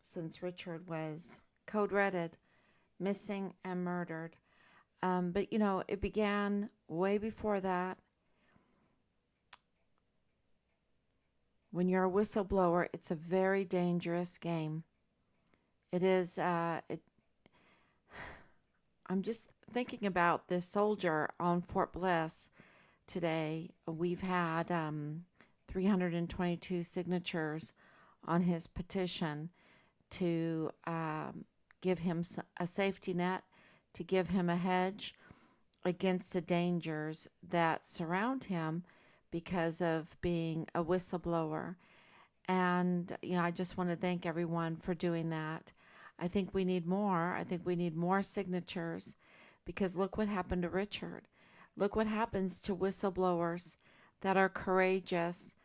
since Richard was code-reded, missing, and murdered. But it began way before that. When you're a whistleblower, it's a very dangerous game. It is. I'm just thinking about this soldier on Fort Bliss today. We've had 322 signatures on his petition to give him a safety net, to give him a hedge against the dangers that surround him because of being a whistleblower. And, I just want to thank everyone for doing that. I think we need more. I think we need more signatures because look what happened to Richard. Look what happens to whistleblowers that are courageous,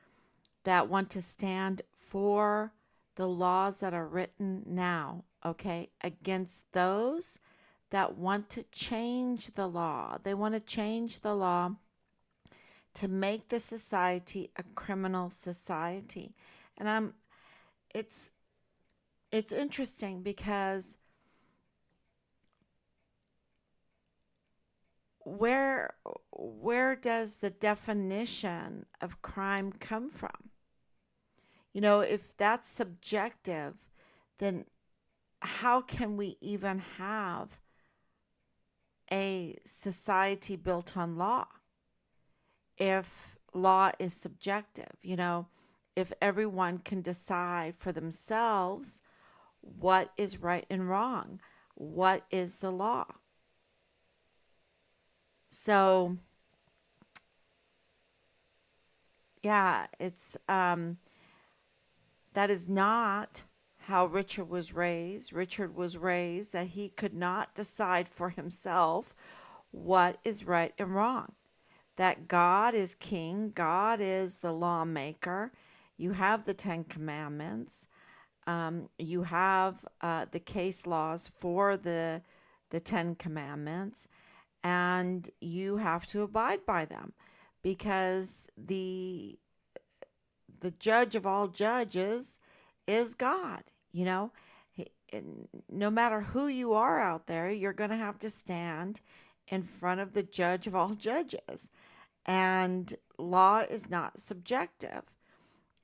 that want to stand for the laws that are written now, okay, against those that want to change the law. They want to change the law to make the society a criminal society. And it's it's interesting because where where does the definition of crime come from? If that's subjective, then how can we even have a society built on law if law is subjective? If everyone can decide for themselves what is right and wrong, what is the law? So, yeah, it's that is not how Richard was raised. Richard was raised that he could not decide for himself what is right and wrong. That God is king, God is the lawmaker. You have the Ten Commandments. You have the case laws for the Ten Commandments, and you have to abide by them because the judge of all judges is God. You know, no matter who you are out there, you're going to have to stand in front of the judge of all judges. And law is not subjective,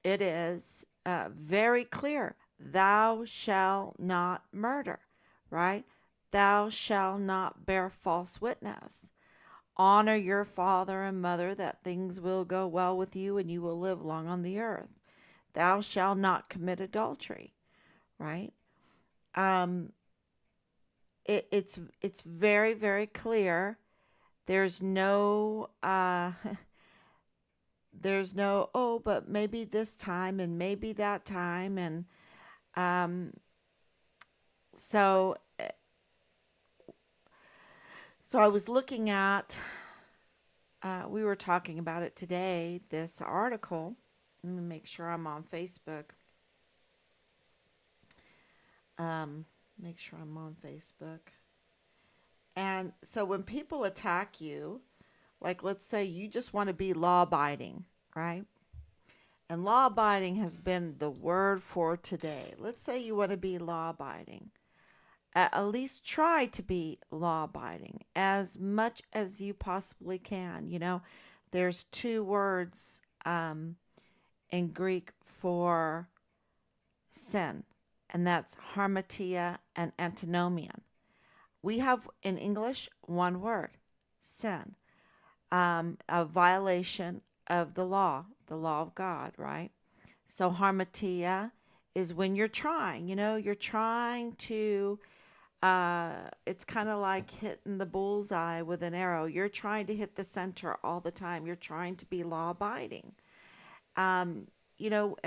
it is very clear. Thou shalt not murder, right? Thou shalt not bear false witness. Honor your father and mother that things will go well with you and you will live long on the earth. Thou shalt not commit adultery, right? Um, it's very, very clear. There's no there's no, oh, but maybe this time and maybe that time. And um, so so I was looking at we were talking about it today, this article. Let me make sure I'm on Facebook. um, Make sure I'm on Facebook. And so when people attack you, like let's say you just want to be law abiding, right? And law abiding has been the word for today. Let's say you want to be law abiding. At least try to be law abiding as much as you possibly can. There's two words in Greek for sin, and that's harmatia and antinomian. We have in English one word, sin, a violation of the law of God, right? So harmatia is when you're trying to, it's kind of like hitting the bullseye with an arrow. You're trying to hit the center all the time. You're trying to be law abiding. And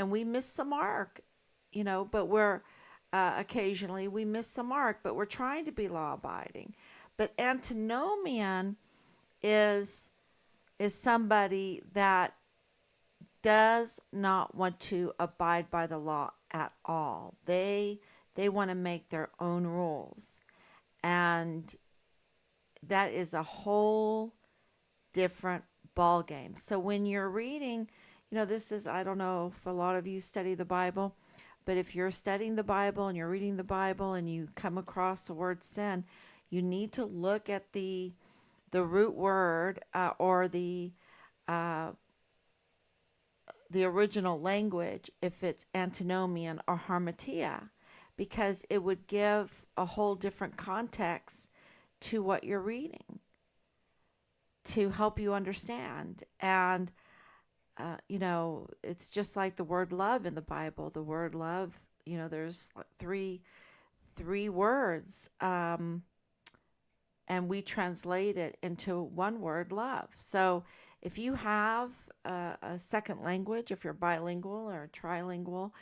we miss the mark, but occasionally we miss the mark, but we're trying to be law abiding. But antinomian is somebody that does not want to abide by the law at all. They want to make their own rules. And that is a whole different ball game. So when you're reading, this is, I don't know if a lot of you study the Bible, But if you're studying the Bible and you're reading the Bible and you come across the word sin, you need to look at the root word, or uh, the original language, if it's antinomian or harmatia, because it would give a whole different context to what you're reading to help you understand. And it's just like the word love in the Bible. The word love, there's like three words, and we translate it into one word, love. So if you have a second language, if you're bilingual or trilingual,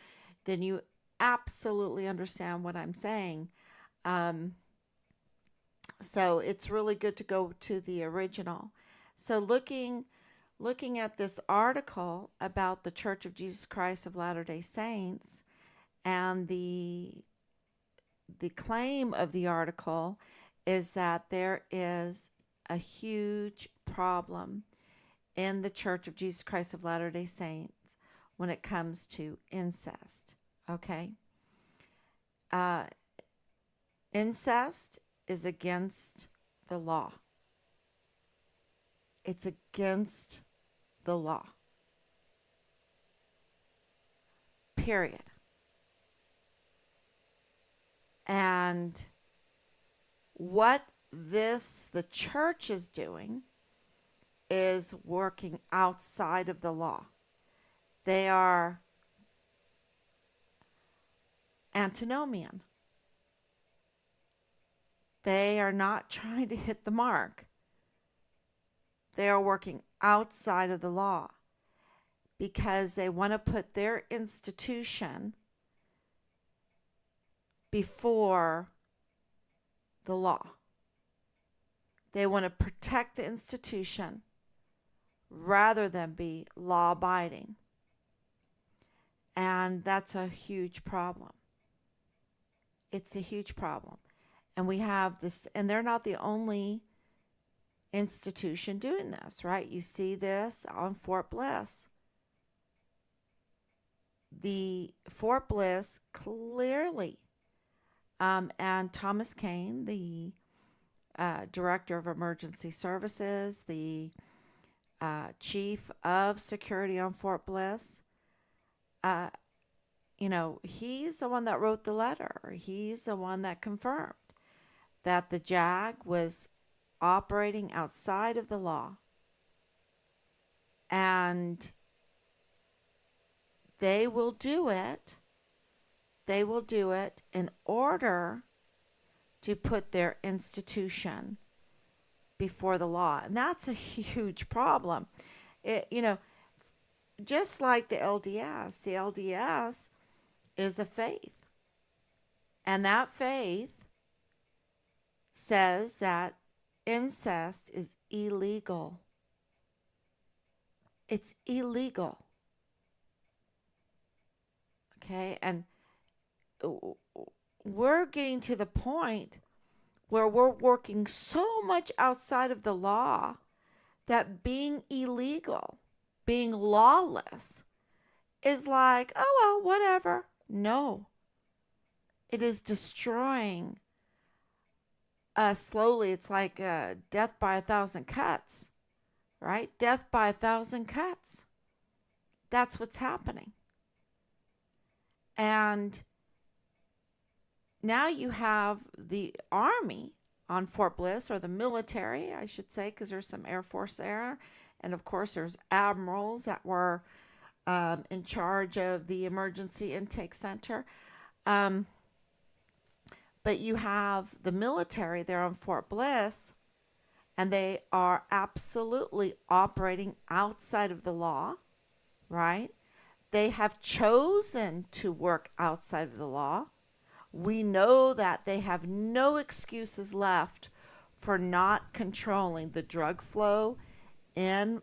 then you absolutely understand what I'm saying. Um, so it's really good to go to the original. So looking at this article about the Church of Jesus Christ of Latter-day Saints, and the claim of the article is that there is a huge problem in the Church of Jesus Christ of Latter-day Saints when it comes to incest. Okay? Uh, Incest is against the law. It's against the law. Period. And what the church is doing is working outside of the law. They are antinomian. They are not trying to hit the mark. They are working outside of the law because they want to put their institution before the law. They want to protect the institution rather than be law abiding. And that's a huge problem. It's a huge problem. And we have this, and they're not the only institution doing this, right? You see this on Fort Bliss. The Fort Bliss clearly, and Thomas Kane, the director of emergency services, the chief of security on Fort Bliss, he's the one that wrote the letter. He's the one that confirmed that the JAG was operating outside of the law. And they will do it. They will do it in order to put their institution before the law. And that's a huge problem. Just like the LDS is a faith. And that faith says that incest is illegal. It's illegal. Okay? And we're getting to the point where we're working so much outside of the law that being illegal, being lawless, is like, oh, well, whatever. No. It is destroying us slowly. It's like death by 1,000 cuts, right? Death by 1,000 cuts. That's what's happening. And now you have the Army on Fort Bliss, or the military, I should say, because there's some Air Force there. And of course, there's admirals that were in charge of the emergency intake center. But you have the military there on Fort Bliss, and they are absolutely operating outside of the law, right? They have chosen to work outside of the law. We know that they have no excuses left for not controlling the drug flow in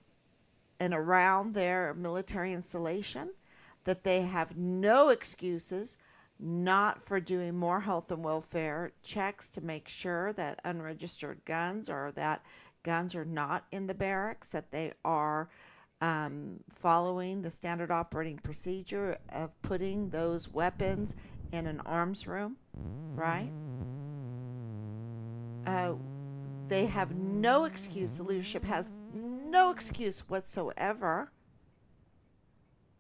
and around their military installation, that they have no excuses not for doing more health and welfare checks to make sure that unregistered guns, or that guns are not in the barracks, that they are following the standard operating procedure of putting those weapons in an arms room, right? Uh, they have no excuse. The leadership has no excuse whatsoever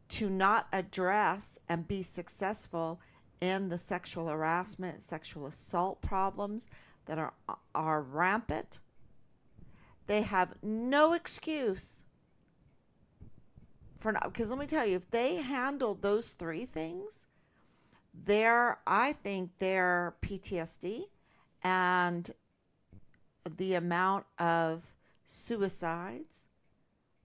to not address and be successful in the sexual harassment, sexual assault problems that are rampant. They have no excuse for not, because let me tell you, if they handled those three things, I think their PTSD and the amount of suicides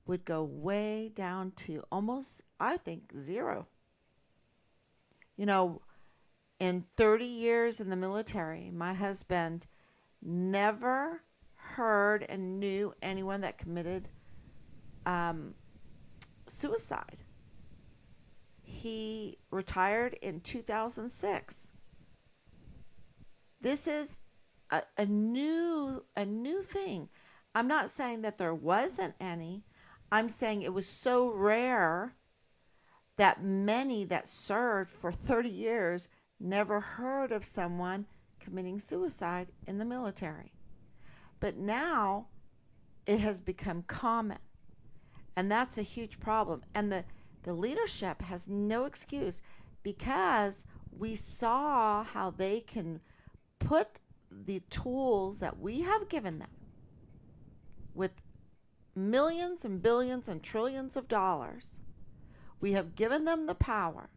would go way down to almost, I think, zero. You know, in 30 years in the military, my husband never heard and knew anyone that committed um, suicide. He retired in 2006. This is a new thing. I'm not saying that there wasn't any. I'm saying it was so rare that many that served for 30 years never heard of someone committing suicide in the military. But now it has become common, and that's a huge problem. And the leadership has no excuse, because we saw how they can put the tools that we have given them with millions and billions and trillions of dollars. We have given them the power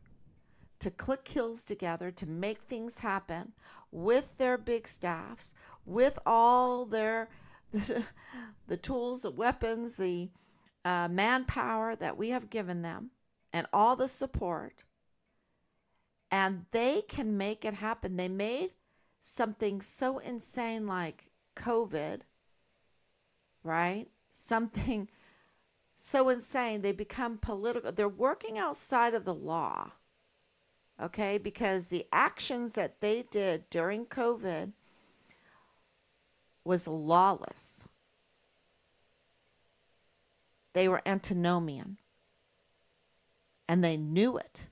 to click heels together to make things happen with their big staffs, with all their the tools, the weapons, the manpower that we have given them, and all the support. And they can make it happen. They made something so insane like COVID, right? Something so insane, they become political. They're working outside of the law, okay? Because the actions that they did during COVID was lawless. They were antinomian, and they knew it.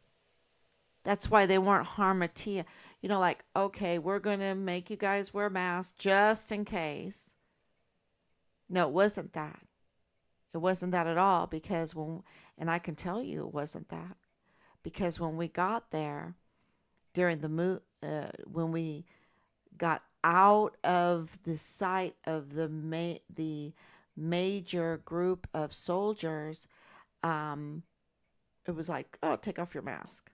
That's why they weren't harmatia. You know, like, okay, we're going to make you guys wear masks just in case. No, it wasn't that. It wasn't that at all, because and I can tell you it wasn't that, because when we got there during when we got out of the sight of the major group of soldiers, it was like, oh, take off your mask.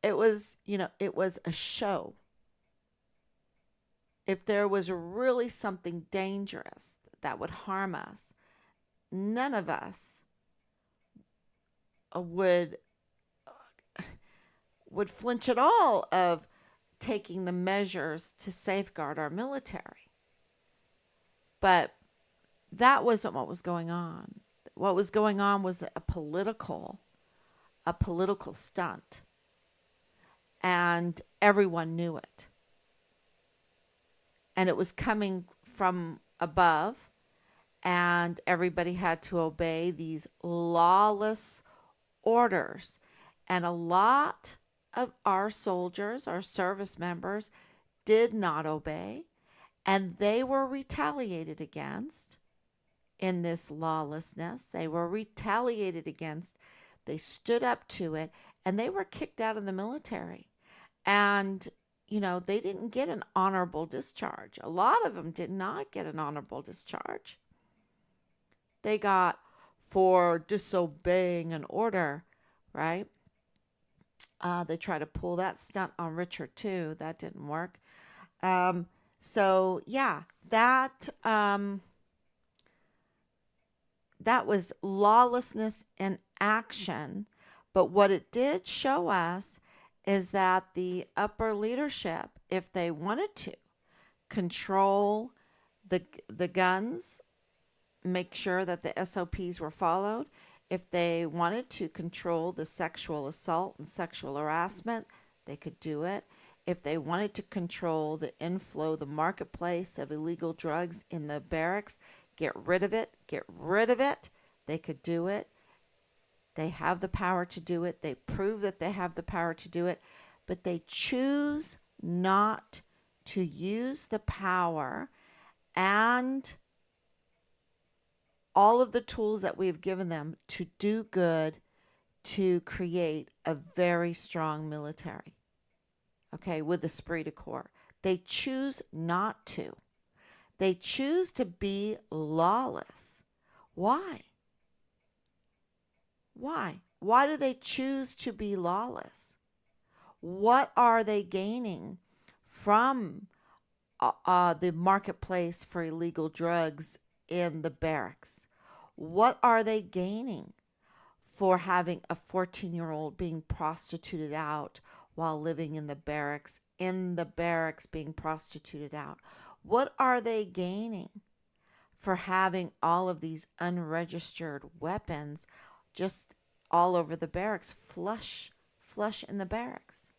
It was, it was a show. If there was really something dangerous that would harm us, none of us would flinch at all of taking the measures to safeguard our military. But that wasn't what was going on. What was going on was a political stunt, and everyone knew it. And it was coming from above, and everybody had to obey these lawless orders. And a lot of our soldiers, our service members, did not obey, and they were retaliated against in this lawlessness. They were retaliated against. They stood up to it, and they were kicked out of the military. And they didn't get an honorable discharge. A lot of them did not get an honorable discharge. They got for disobeying an order, right? They tried to pull that stunt on Richard too. That didn't work. So yeah, that was lawlessness in action. But what it did show us is that the upper leadership, if they wanted to control the guns, make sure that the SOPs were followed, if they wanted to control the sexual assault and sexual harassment, they could do it. If they wanted to control the inflow, the marketplace of illegal drugs in the barracks, get rid of it, they could do it. They have the power to do it. They prove that they have the power to do it, but they choose not to use the power and all of the tools that we've given them to do good, to create a very strong military, okay, with esprit de corps. They choose not to. They choose to be lawless. Why? Why? Why do they choose to be lawless? What are they gaining from the marketplace for illegal drugs in the barracks? What are they gaining for having a 14-year-old being prostituted out while living in the barracks being prostituted out? What are they gaining for having all of these unregistered weapons just all over the barracks, flush in the barracks?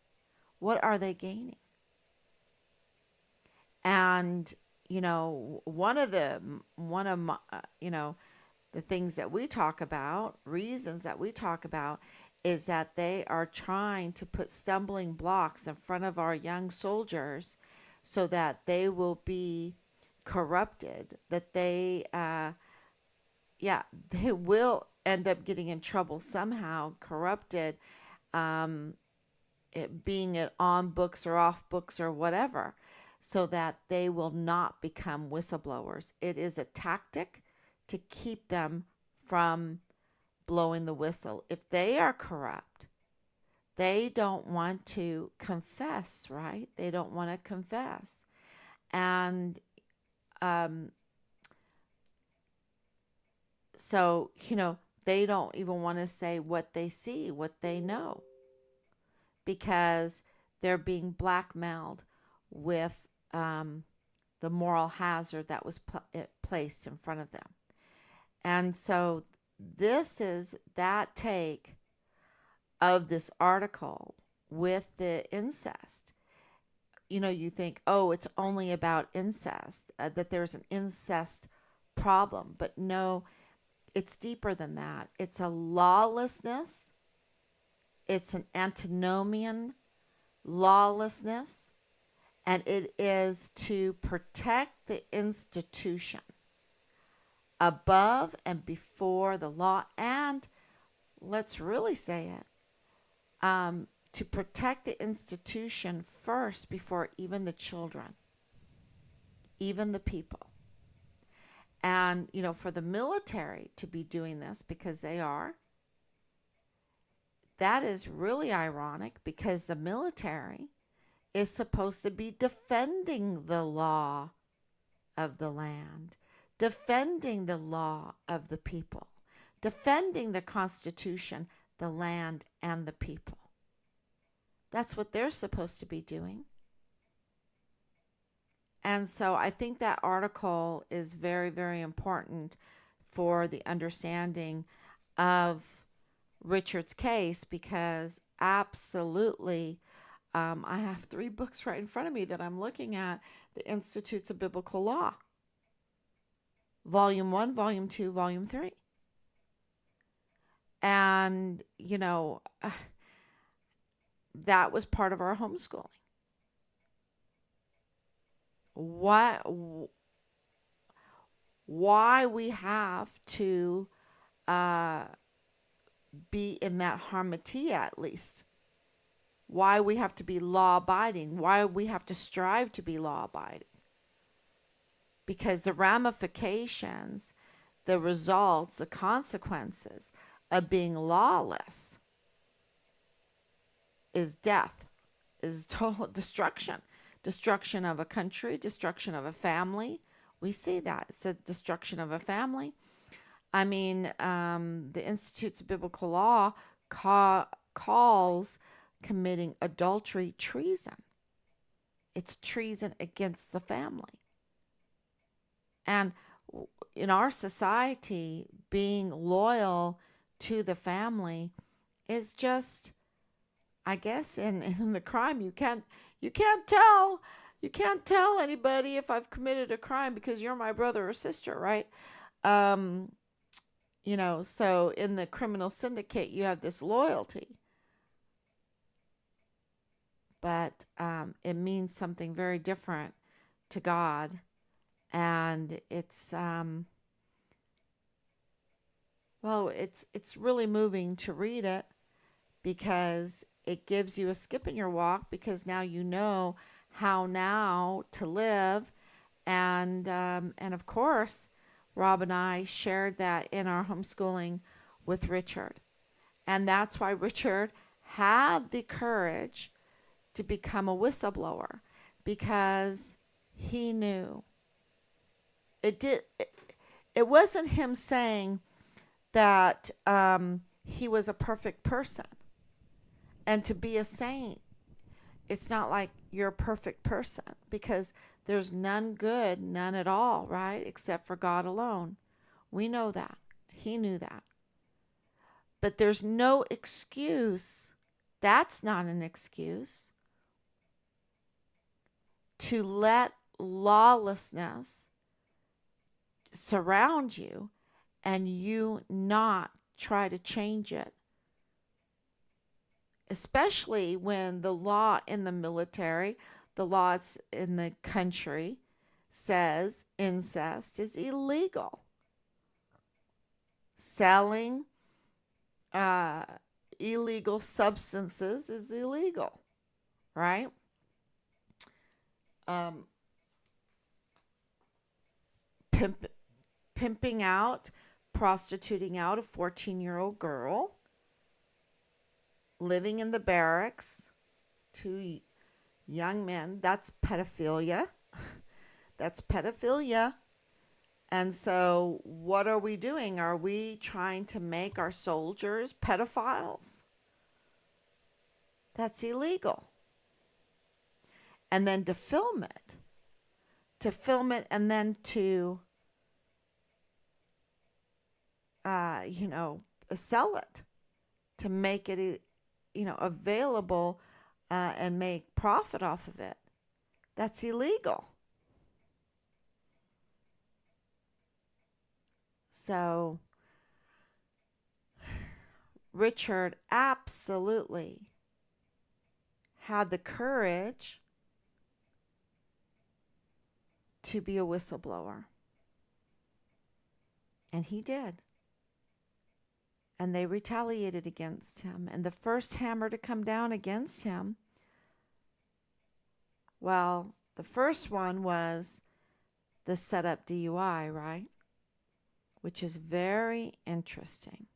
What are they gaining? And one of my, the things that we talk about, reasons that we talk about, is that they are trying to put stumbling blocks in front of our young soldiers so that they will be corrupted, that they will end up getting in trouble somehow, corrupted, being it on books or off books or whatever, so that they will not become whistleblowers. It is a tactic to keep them from blowing the whistle. If they are corrupt, they don't want to confess, right? They don't want to confess. And so, they don't even want to say what they see, what they know, because they're being blackmailed with the moral hazard that was placed in front of them. And so this is that take of this article with the incest. You think, oh, it's only about incest, that there's an incest problem. But no, it's deeper than that. It's a lawlessness. It's an antinomian lawlessness. And it is to protect the institution above and before the law. And let's really say it, to protect the institution first before even the children, even the people. And, for the military to be doing this, because they are, that is really ironic, because the military is supposed to be defending the law of the land, defending the law of the people, defending the Constitution, the land, and the people. That's what they're supposed to be doing. And so I think that article is very, very important for the understanding of Richard's case, because absolutely, I have 3 books right in front of me that I'm looking at, the Institutes of Biblical Law, Volume 1, Volume 2, Volume 3. And, that was part of our homeschooling. Why we have to be in that harmatia, at least. Why we have to be law-abiding. Why we have to strive to be law-abiding. Because the ramifications, the results, the consequences of being lawless is death, is total destruction. Destruction of a country, destruction of a family. We see that. It's a destruction of a family. I mean, the Institutes of Biblical Law calls committing adultery treason. It's treason against the family. And in our society, being loyal to the family is just, I guess, in the crime, you can't tell anybody if I've committed a crime because you're my brother or sister, right? So in the criminal syndicate, you have this loyalty, but it means something very different to God. And it's really moving to read it because it gives you a skip in your walk because now you know how now to live. And of course, Rob and I shared that in our homeschooling with Richard. And that's why Richard had the courage to become a whistleblower because he knew it wasn't him saying that he was a perfect person. And to be a saint, it's not like you're a perfect person because there's none good, none at all, right? Except for God alone. We know that. He knew that. But there's no excuse. That's not an excuse to let lawlessness surround you and you not try to change it. Especially when the law in the military, the laws in the country says incest is illegal. Selling uh, illegal substances is illegal, right? Um, pimp, pimping out, prostituting out a 14-year-old girl, living in the barracks, two young men, that's pedophilia. That's pedophilia. And so, what are we doing? Are we trying to make our soldiers pedophiles? That's illegal. And then to film it, and then to, you know, sell it, to make it, available and make profit off of it. That's illegal. So, Richard absolutely had the courage to be a whistleblower. And he did. And they retaliated against him. And the first hammer to come down against him, well, the first one was the setup DUI, right? Which is very interesting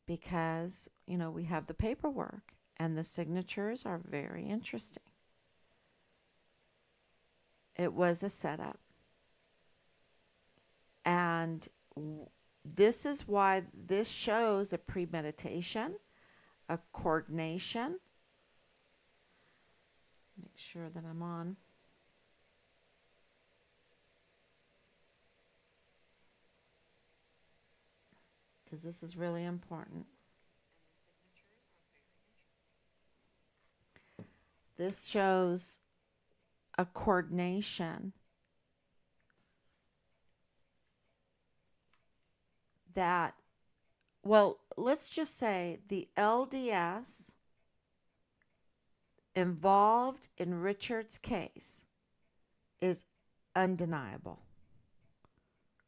because, we have the paperwork and the signatures are very interesting. It was a setup. And this is why this shows a premeditation, a coordination. Make sure that I'm on. Because this is really important. This shows a coordination that, well, let's just say the LDS involved in Richard's case is undeniable.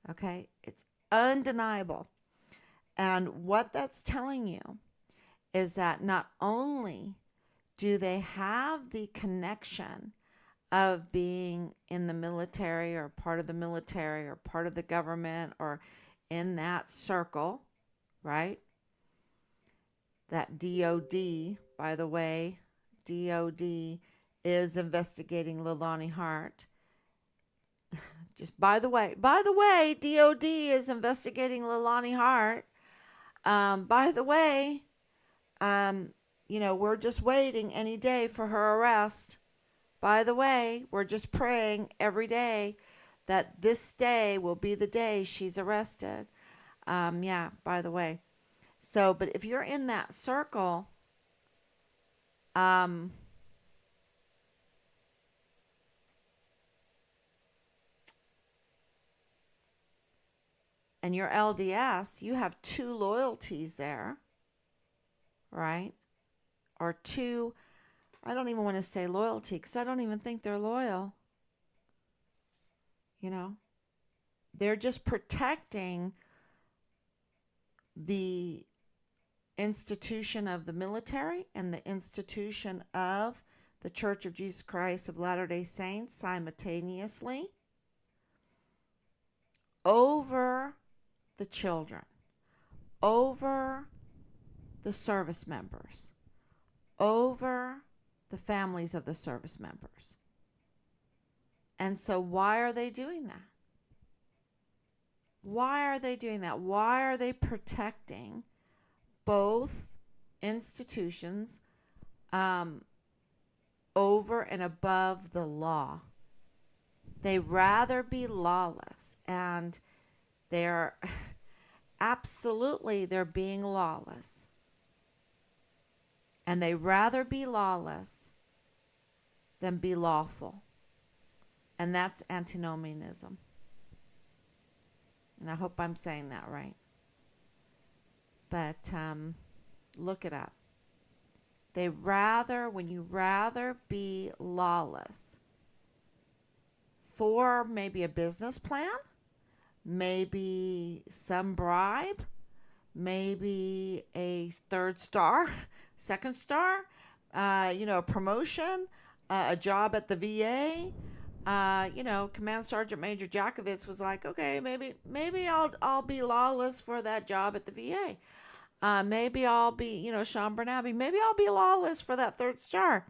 Okay? It's undeniable. And what that's telling you is that not only do they have the connection of being in the military or part of the military or part of the government or in that circle, right? That DOD, by the way, DOD is investigating Leilani Hart. Just by the way, DOD is investigating Leilani Hart. By the way, we're just waiting any day for her arrest. By the way, we're just praying every day that this day will be the day she's arrested. Yeah, by the way. So, but if you're in that circle, and and your LDS, you have two loyalties there, right? Or two, I don't even want to say loyalty because I don't even think they're loyal. You know, they're just protecting the institution of the military and the institution of the Church of Jesus Christ of Latter-day Saints simultaneously over the children, over the service members, over the families of the service members. And so why are they doing that? Why are they doing that? Why are they protecting both institutions over and above the law? They rather be lawless, and they're absolutely they're being lawless. And they rather be lawless than be lawful. And that's antinomianism. And I hope I'm saying that right. But look it up. When you rather be lawless for maybe a business plan, maybe some bribe, maybe a third star, second star, promotion, a job at the VA. Command Sergeant Major Jakovitz was like, okay, maybe I'll be lawless for that job at the VA. Maybe I'll be, Sean Bernabe, maybe I'll be lawless for that third star.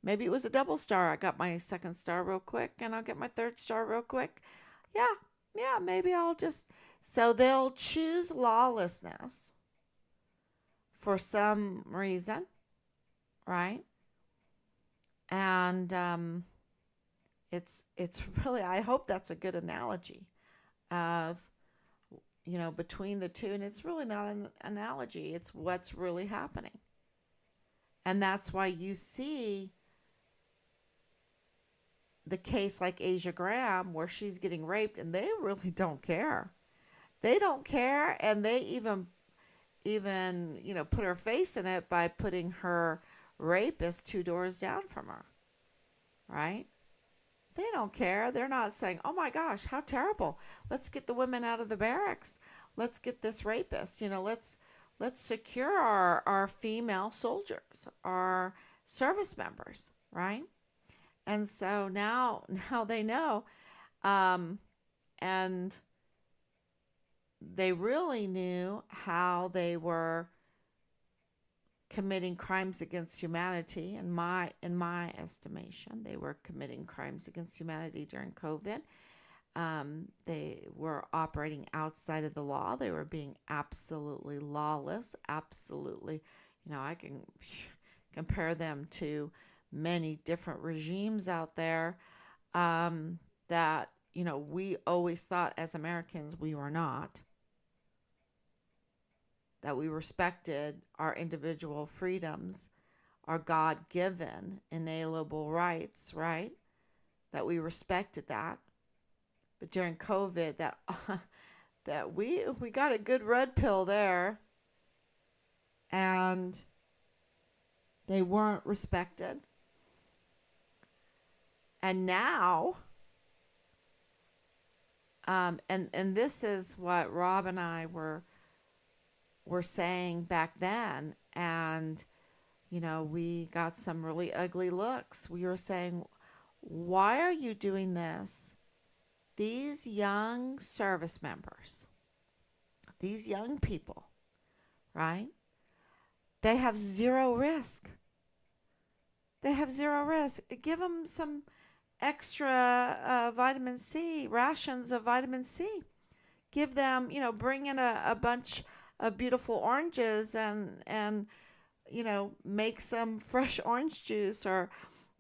Maybe it was a double star. I got my second star real quick, and I'll get my third star real quick. Yeah, maybe I'll just. So they'll choose lawlessness for some reason, right? And it's really, I hope that's a good analogy of, between the two. And it's really not an analogy. It's what's really happening. And that's why you see the case like Asia Graham where she's getting raped and they really don't care. They don't care, and they even put her face in it by putting her rapist 2 doors down from her. Right? They don't care. They're not saying, "Oh my gosh, how terrible. Let's get the women out of the barracks. Let's get this rapist. Let's secure our female soldiers, our service members," right? And so now they know, and they really knew how they were committing crimes against humanity. In my estimation, they were committing crimes against humanity during COVID. They were operating outside of the law. They were being absolutely lawless. Absolutely, I can compare them to many different regimes out there that we always thought as Americans we were not. That we respected our individual freedoms, our God-given inalienable rights, right? That we respected that. But during COVID, that we got a good red pill there, and they weren't respected. And now, and this is what Rob and I were saying back then, and we got some really ugly looks. We were saying, why are you doing this? These young service members, these young people, right? They have zero risk. They have zero risk. Give them some extra vitamin C, rations of vitamin C. Give them, bring in a bunch of beautiful oranges and make some fresh orange juice or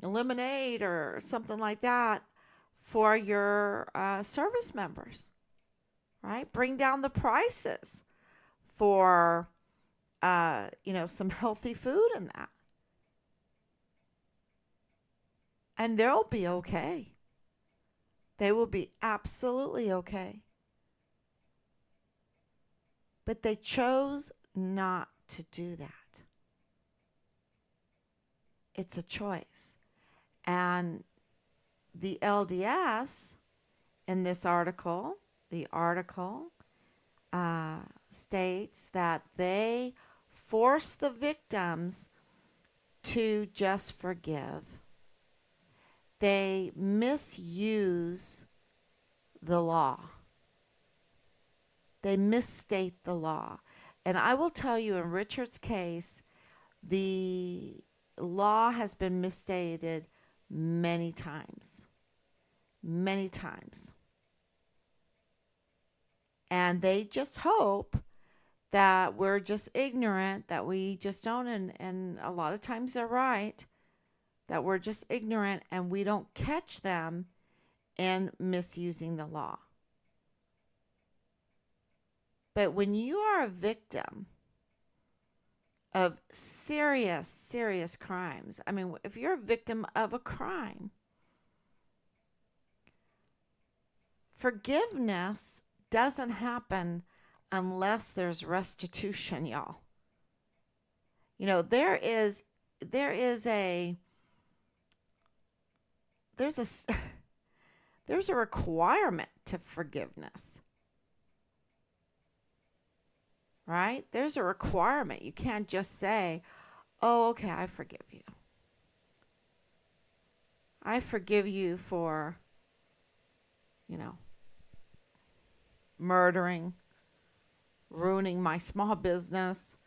lemonade or something like that for your service members, right? Bring down the prices for some healthy food and that, and they'll be okay. They will be absolutely okay. But they chose not to do that. It's a choice. And the LDS in this article, the article uh, states that they force the victims to just forgive. They misuse the law. They misstate the law. And I will tell you, in Richard's case, the law has been misstated many times. Many times. And they just hope that we're just ignorant, that we just don't, and a lot of times they're right, that we're just ignorant and we don't catch them in misusing the law. But when you are a victim of serious, serious crimes, I mean, if you're a victim of a crime, forgiveness doesn't happen unless there's restitution, y'all. You know, there is a there's a there's a requirement to forgiveness. Right? There's a requirement. You can't just say, "Oh, okay, I forgive you. I forgive you for, you know, murdering, ruining my small business,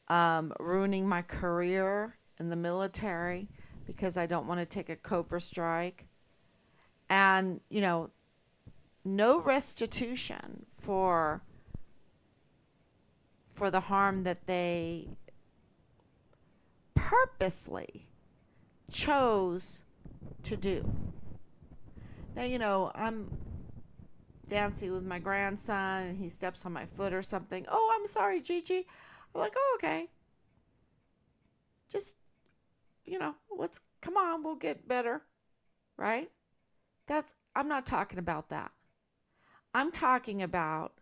ruining my career in the military because I don't want to take a Cobra strike." And, no restitution for the harm that they purposely chose to do. Now, I'm dancing with my grandson and he steps on my foot or something. "Oh, I'm sorry, Gigi." I'm like, "Oh, okay. Just, let's come on, we'll get better." Right? I'm not talking about that. I'm talking about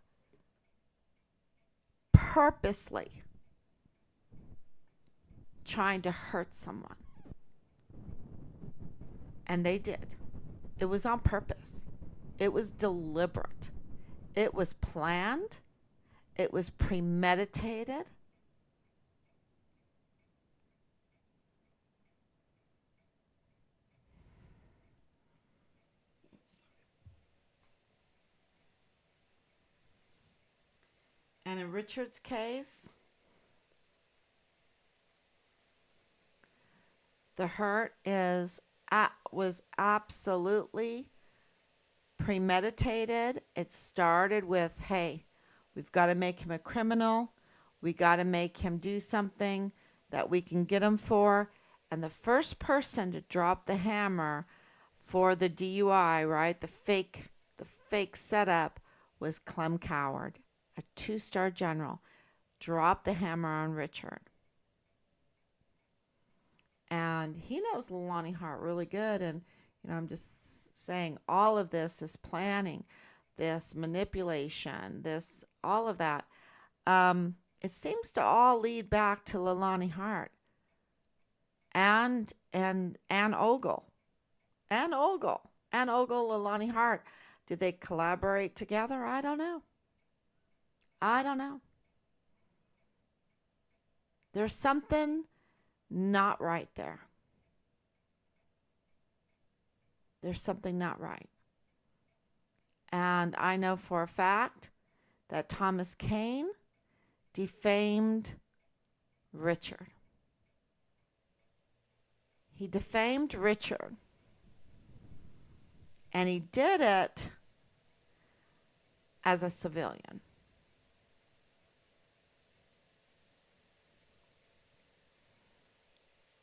purposely trying to hurt someone. And they did. It was on purpose. It was deliberate. It was planned. It was premeditated. And in Richard's case, the hurt was absolutely premeditated. It started with, "Hey, we've got to make him a criminal. We got to make him do something that we can get him for." And the first person to drop the hammer for the DUI, right? The fake setup was Clem Coward, a 2-star general, dropped the hammer on Richard. And he knows Lonnie Hart really good. And, I'm just saying all of this is planning, this manipulation, this, all of that. It seems to all lead back to Lonnie Hart and Ann Ogle. Ann Ogle. Ann Ogle, Lonnie Hart. Did they collaborate together? I don't know. I don't know. There's something not right there. There's something not right. And I know for a fact that Thomas Kane defamed Richard. He defamed Richard. And he did it as a civilian.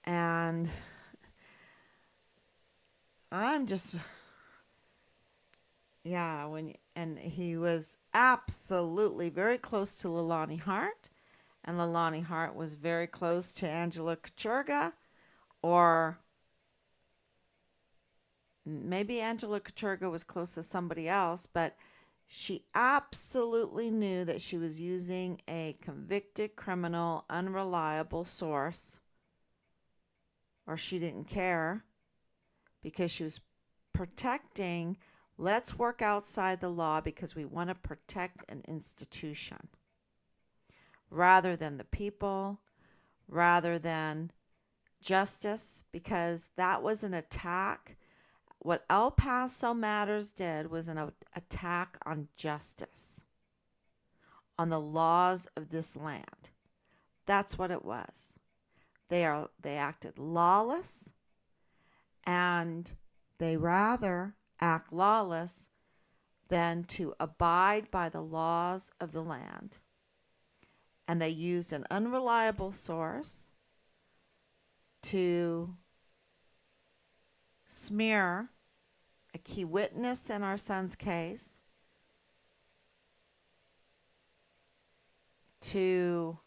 And I'm just, yeah, and he was absolutely very close to Leilani Hart, and Leilani Hart was very close to Angela Kachurga, or maybe Angela Katurga was close to somebody else, but she absolutely knew that she was using a convicted criminal, unreliable source, or she didn't care because she was protecting. Let's work outside the law because we want to protect an institution rather than the people, rather than justice, because that was an attack. What El Paso Matters did was an attack on justice, on the laws of this land. That's what it was. They acted lawless, and they rather act lawless than to abide by the laws of the land. And they used an unreliable source to smear a key witness in our son's case, to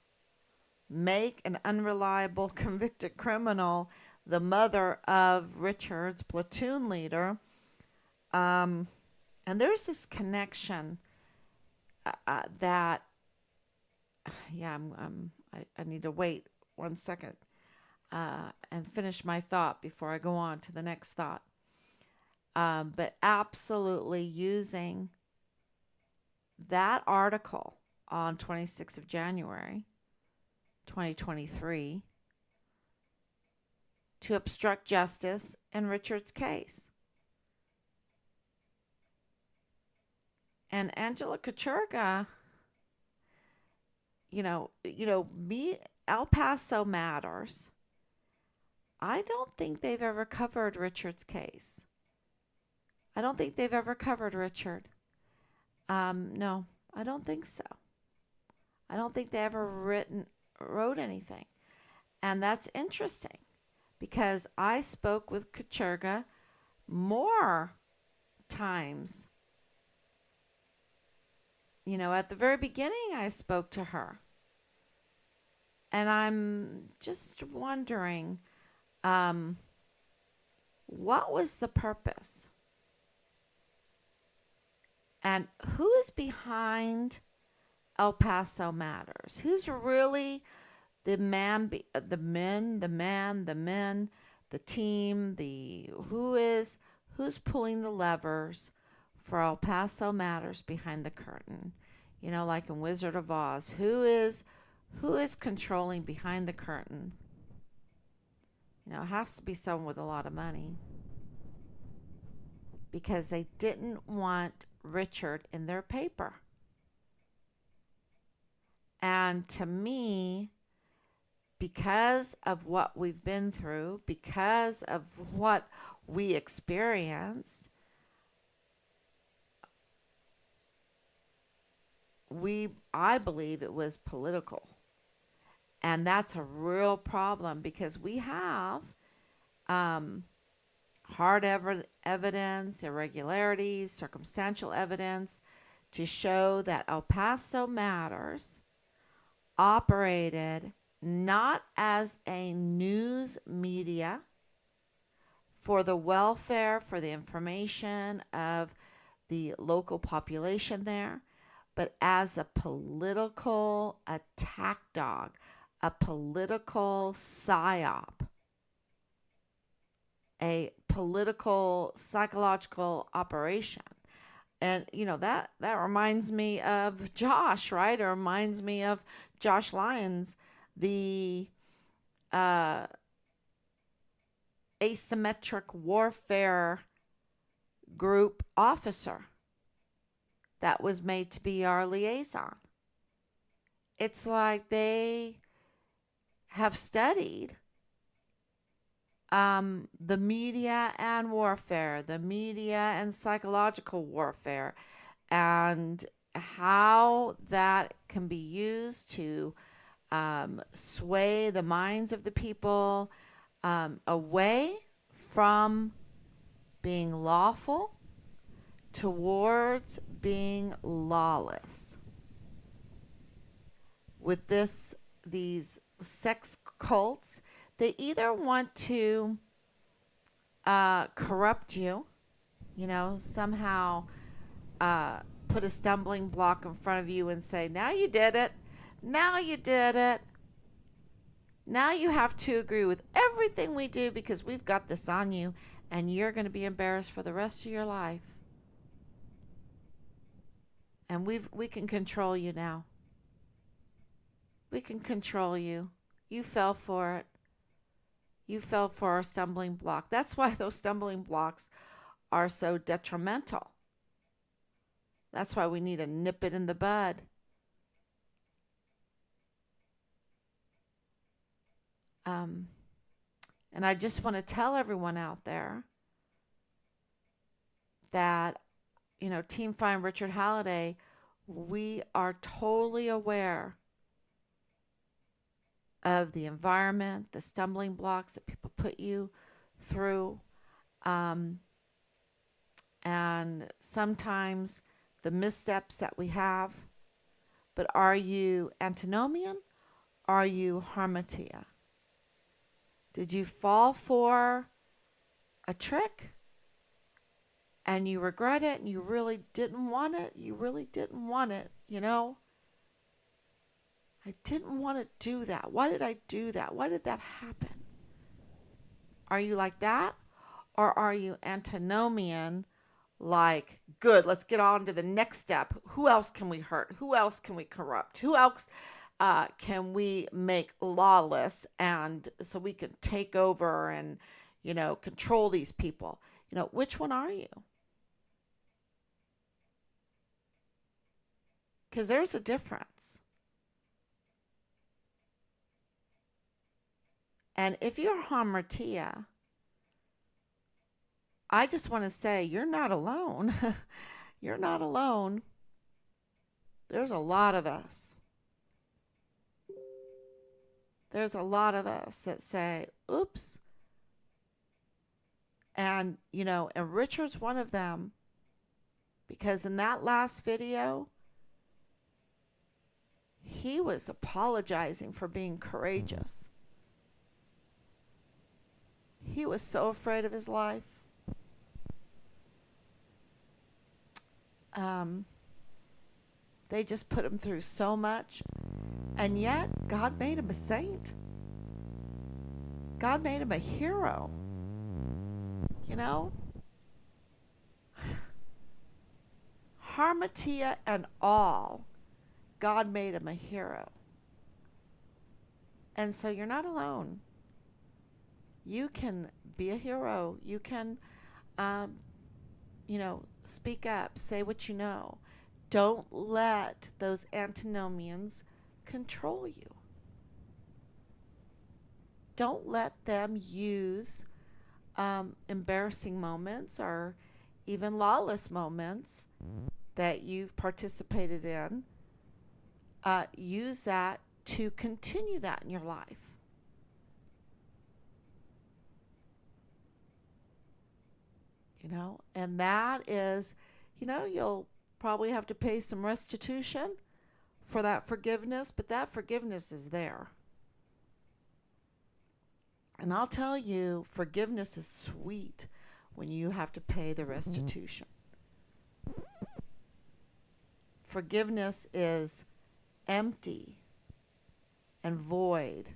make an unreliable convicted criminal the mother of Richard's platoon leader. And there's this connection that, yeah, I need to wait 1 second and finish my thought before I go on to the next thought. But absolutely using that article on 26th of January, 2023, to obstruct justice in Richard's case. And Angela Katurga, El Paso Matters. I don't think they've ever covered Richard's case. I don't think they've ever covered Richard. No, I don't think so. I don't think they ever wrote anything. And that's interesting because I spoke with Katurga more times. At the very beginning, I spoke to her. And I'm just wondering, what was the purpose? And who is behind El Paso Matters? Who's really the men, the team, who's pulling the levers for El Paso Matters behind the curtain? Like in Wizard of Oz, who is controlling behind the curtain? It has to be someone with a lot of money, because they didn't want Richard in their paper. And to me, because of what we've been through, because of what we experienced, I believe it was political. And that's a real problem because we have hard evidence, irregularities, circumstantial evidence to show that El Paso Matters operated not as a news media for the welfare, for the information of the local population there, but as a political attack dog, a political psyop, a political psychological operation. And that reminds me of Josh, right? It reminds me of Josh Lyons, the asymmetric warfare group officer that was made to be our liaison. It's like they have studied the media and warfare, the media and psychological warfare, and how that can be used to sway the minds of the people away from being lawful towards being lawless. With these sex cults, they either want to corrupt you somehow uh, put a stumbling block in front of you and say, now you did it. Now you did it. Now you have to agree with everything we do because we've got this on you and you're going to be embarrassed for the rest of your life. And we can control you now. We can control you. You fell for it. You fell for our stumbling block. That's why those stumbling blocks are so detrimental. That's why we need to nip it in the bud. Um, and I just want to tell everyone out there that, Team Fine Richard Halliday, we are totally aware of the environment, the stumbling blocks that people put you through, um, and sometimes the missteps that we have. But are you antinomian? Are you harmatia? Did you fall for a trick and you regret it and you really didn't want it? You really didn't want it, I didn't want to do that. Why did I do that? Why did that happen? Are you like that? Or are you antinomian, like, good, let's get on to the next step. Who else can we hurt? Who else can we corrupt? Who else can we make lawless, and so we can take over and, control these people? Which one are you? Because there's a difference. And if you're hamartia, I just want to say you're not alone. You're not alone. There's a lot of us. There's a lot of us that say, oops. And, and Richard's one of them, because in that last video, he was apologizing for being courageous. He was so afraid of his life. They just put him through so much. And yet, God made him a saint. God made him a hero. Harmatia and all, God made him a hero. And so you're not alone. You can be a hero. You can, speak up, say what you know. Don't let those antinomians control you. Don't let them use embarrassing moments or even lawless moments that you've participated in. Use that to continue that in your life. And that is, you'll probably have to pay some restitution for that forgiveness, but that forgiveness is there. And I'll tell you, forgiveness is sweet when you have to pay the restitution. Forgiveness is empty and void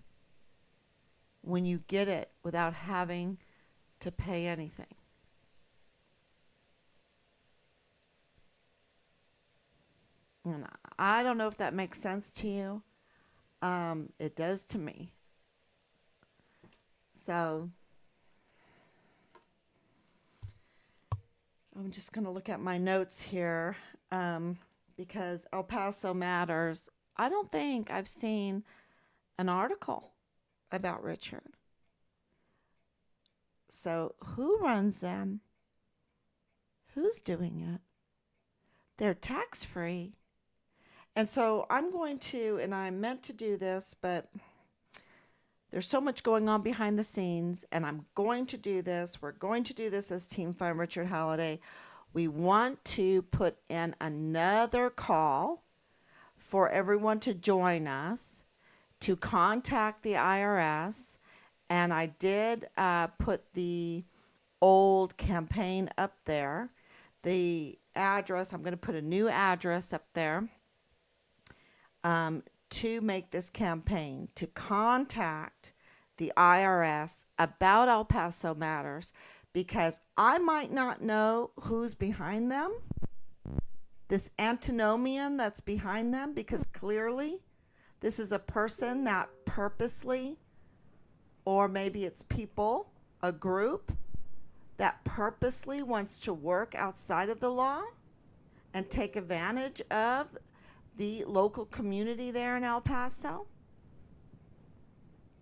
when you get it without having to pay anything. And I don't know if that makes sense to you. It does to me. So I'm just going to look at my notes here, because El Paso Matters. I don't think I've seen an article about Richard. So who runs them? Who's doing it? They're tax-free. And so I'm going to, and I meant to do this, but there's so much going on behind the scenes, and I'm going to do this. We're going to do this as Team Fine Richard Halliday. We want to put in another call for everyone to join us to contact the IRS. And I did put the old campaign up there. The address, I'm going to put a new address up there, to make this campaign to contact the IRS about El Paso matters, because I might not know who's behind them, this antinomian that's behind them, because clearly this is a person that purposely, or maybe it's people, a group that purposely wants to work outside of the law and take advantage of the local community there in El Paso.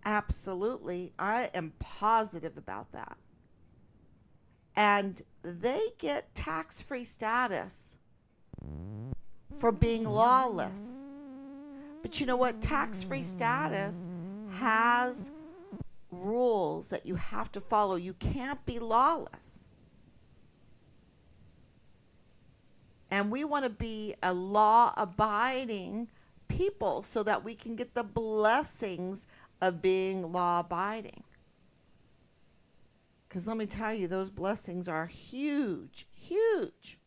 Absolutely. I am positive about that. And they get tax-free status for being lawless. But you know what? Tax-free status has rules that you have to follow. You can't be lawless. And we want to be a law-abiding people so that we can get the blessings of being law-abiding. Because let me tell you, those blessings are huge, huge.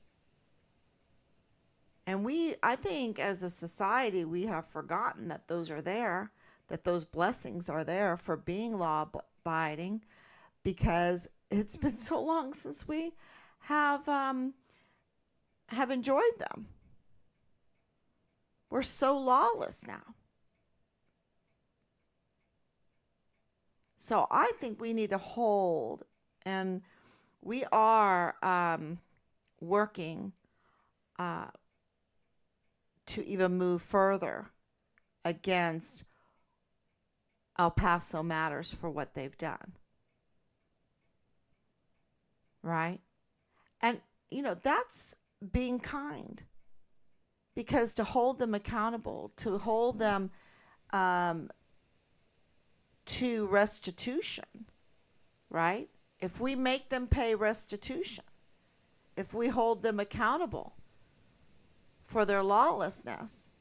And I think as a society, we have forgotten that those are there, that those blessings are there for being law-abiding, because it's been so long since we have enjoyed them. We're so lawless now. So I think we need to hold, and we are working to even move further against El Paso Matters for what they've done. Right? And, that's being kind. Because to hold them accountable, to hold them to restitution, right? If we make them pay restitution, if we hold them accountable for their lawlessness,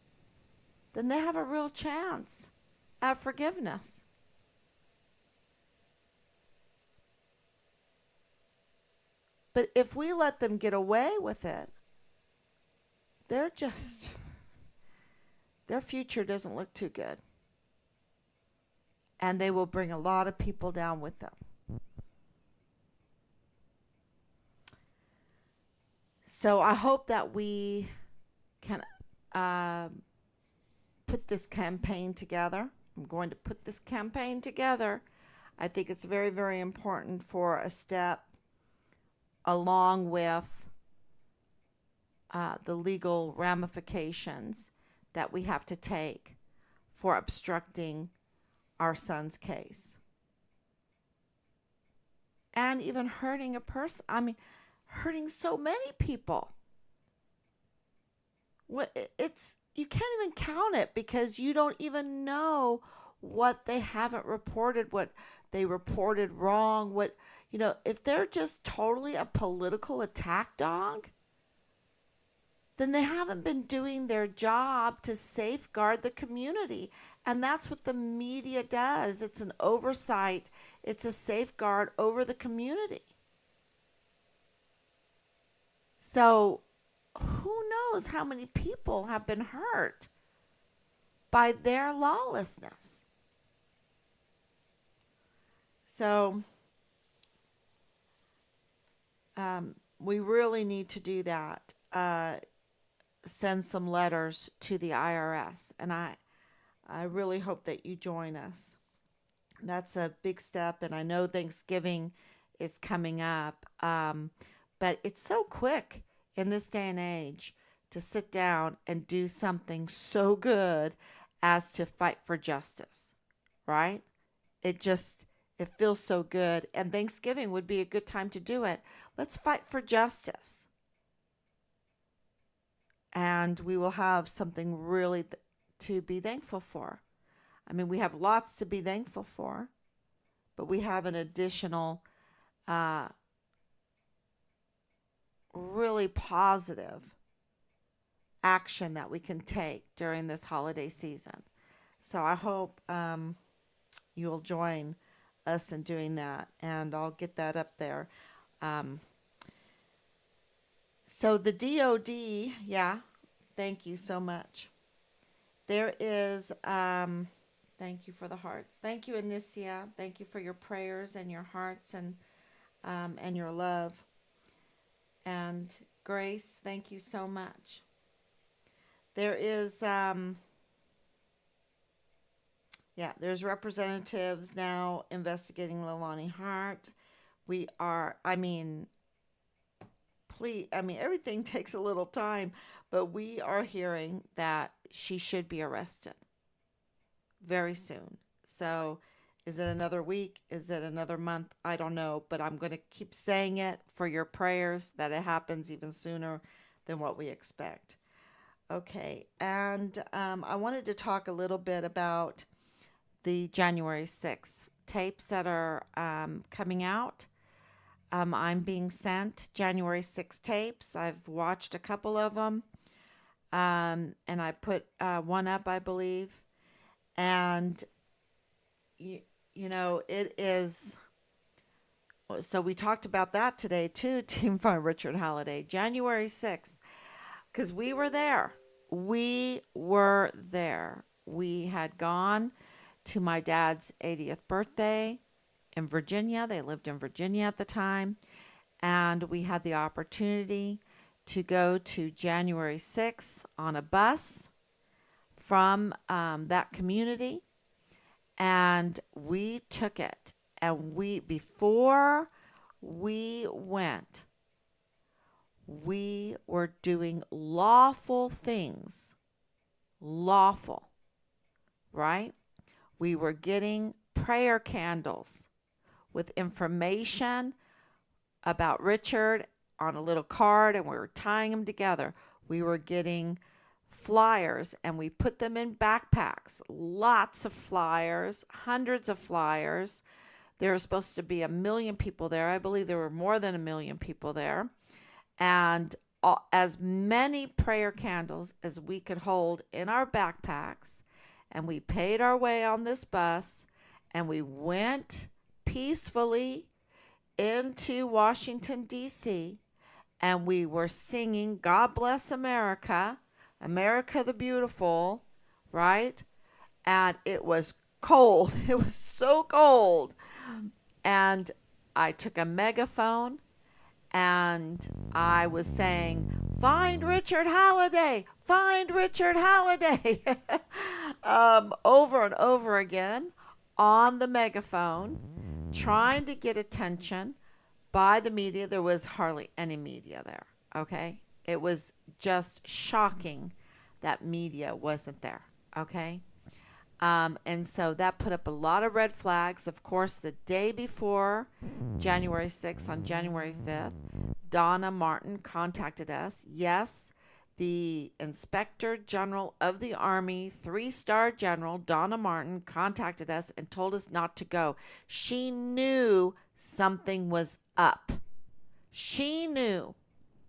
then they have a real chance at forgiveness. But if we let them get away with it, their future doesn't look too good. And they will bring a lot of people down with them. So I hope that we can put this campaign together. I'm going to put this campaign together. I think it's very, very important for a step along with the legal ramifications that we have to take for obstructing our son's case. And even hurting a person. Hurting so many people. You can't even count it, because you don't even know what they haven't reported, what they reported wrong, if they're just totally a political attack dog, then they haven't been doing their job to safeguard the community. And that's what the media does. It's an oversight. It's a safeguard over the community. So who knows how many people have been hurt by their lawlessness. So we really need to do that. Send some letters to the IRS. And I really hope that you join us. That's a big step. And I know Thanksgiving is coming up. But it's so quick in this day and age to sit down and do something so good as to fight for justice, right? It feels so good. And Thanksgiving would be a good time to do it. Let's fight for justice. And we will have something really to be thankful for. We have lots to be thankful for, but we have an additional really positive action that we can take during this holiday season. So I hope you'll join us in doing that, and I'll get that up there. Um, so the DOD, yeah, thank you so much. There is, thank you for the hearts. Thank you, Anicia. Thank you for your prayers and your hearts and your love. And Grace, thank you so much. There is, yeah, there's representatives now investigating Leilani Hart. We are, I mean, please, I mean, everything takes a little time, but we are hearing that she should be arrested very soon. So, is it another week? Is it another month? I don't know, but I'm going to keep saying it for your prayers that it happens even sooner than what we expect. Okay, and I wanted to talk a little bit about the January 6th tapes that are coming out. I'm being sent January 6th tapes. I've watched a couple of them, and I put one up, I believe. And, you, you know, it is. So we talked about that today too, Team Fun Richard Halliday, January 6th, because we were there. We were there. We had gone to my dad's 80th birthday in Virginia. They lived in Virginia at the time. And we had the opportunity to go to January 6th on a bus from that community. And we took it. And before we went, we were doing lawful things. Lawful, right? We were getting prayer candles with information about Richard on a little card, and we were tying them together. We were getting flyers, and we put them in backpacks. Lots of flyers, hundreds of flyers. There were supposed to be 1 million people there. I believe there were more than 1 million people there. And as many prayer candles as we could hold in our backpacks. And we paid our way on this bus, and we went peacefully into Washington, D.C., and we were singing God Bless America, America the Beautiful, right? And it was cold. It was so cold. And I took a megaphone and I was saying, "Find Richard Halliday! Find Richard Halliday!" Over and over again on the megaphone, trying to get attention by the media. There was hardly any media there, okay? It was just shocking that media wasn't there, okay? And so that put up a lot of red flags. Of course, the day before January 6th, on January 5th, Donna Martin contacted us. Yes, the Inspector General of the Army, 3-star General Donna Martin, contacted us and told us not to go. She knew something was up. She knew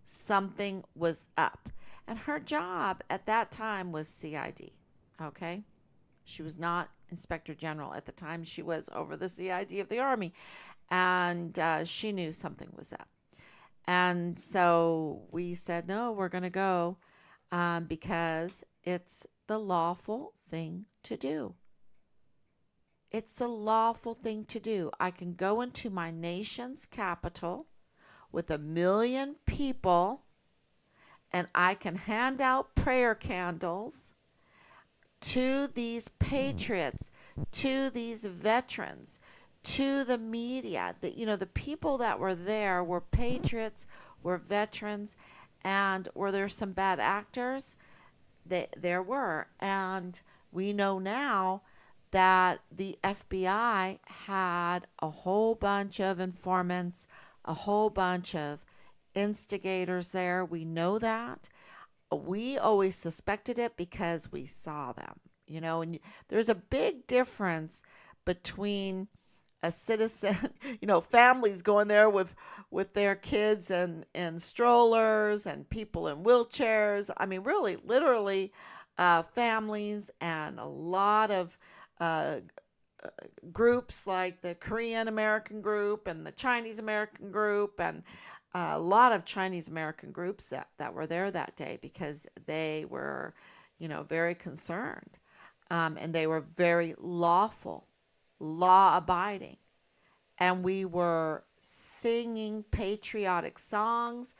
something was up. And her job at that time was CID, okay? She was not Inspector General at the time. She was over the CID of the Army. And she knew something was up. And so we said, no, we're going to go because it's the lawful thing to do. It's a lawful thing to do. I can go into my nation's capital with 1 million people and I can hand out prayer candles to these patriots, to these veterans, to the media. The people that were there were patriots, were veterans, and were there some bad actors? There were. And we know now that the FBI had a whole bunch of informants, a whole bunch of instigators there. We know that. We always suspected it because we saw them, and there's a big difference between a citizen, families going there with their kids and strollers and people in wheelchairs. I mean, really, literally, families and a lot of groups like the Korean American group and the Chinese American group, and a lot of Chinese American groups that were there that day because they were, very concerned. And they were very lawful, law abiding. And we were singing patriotic songs.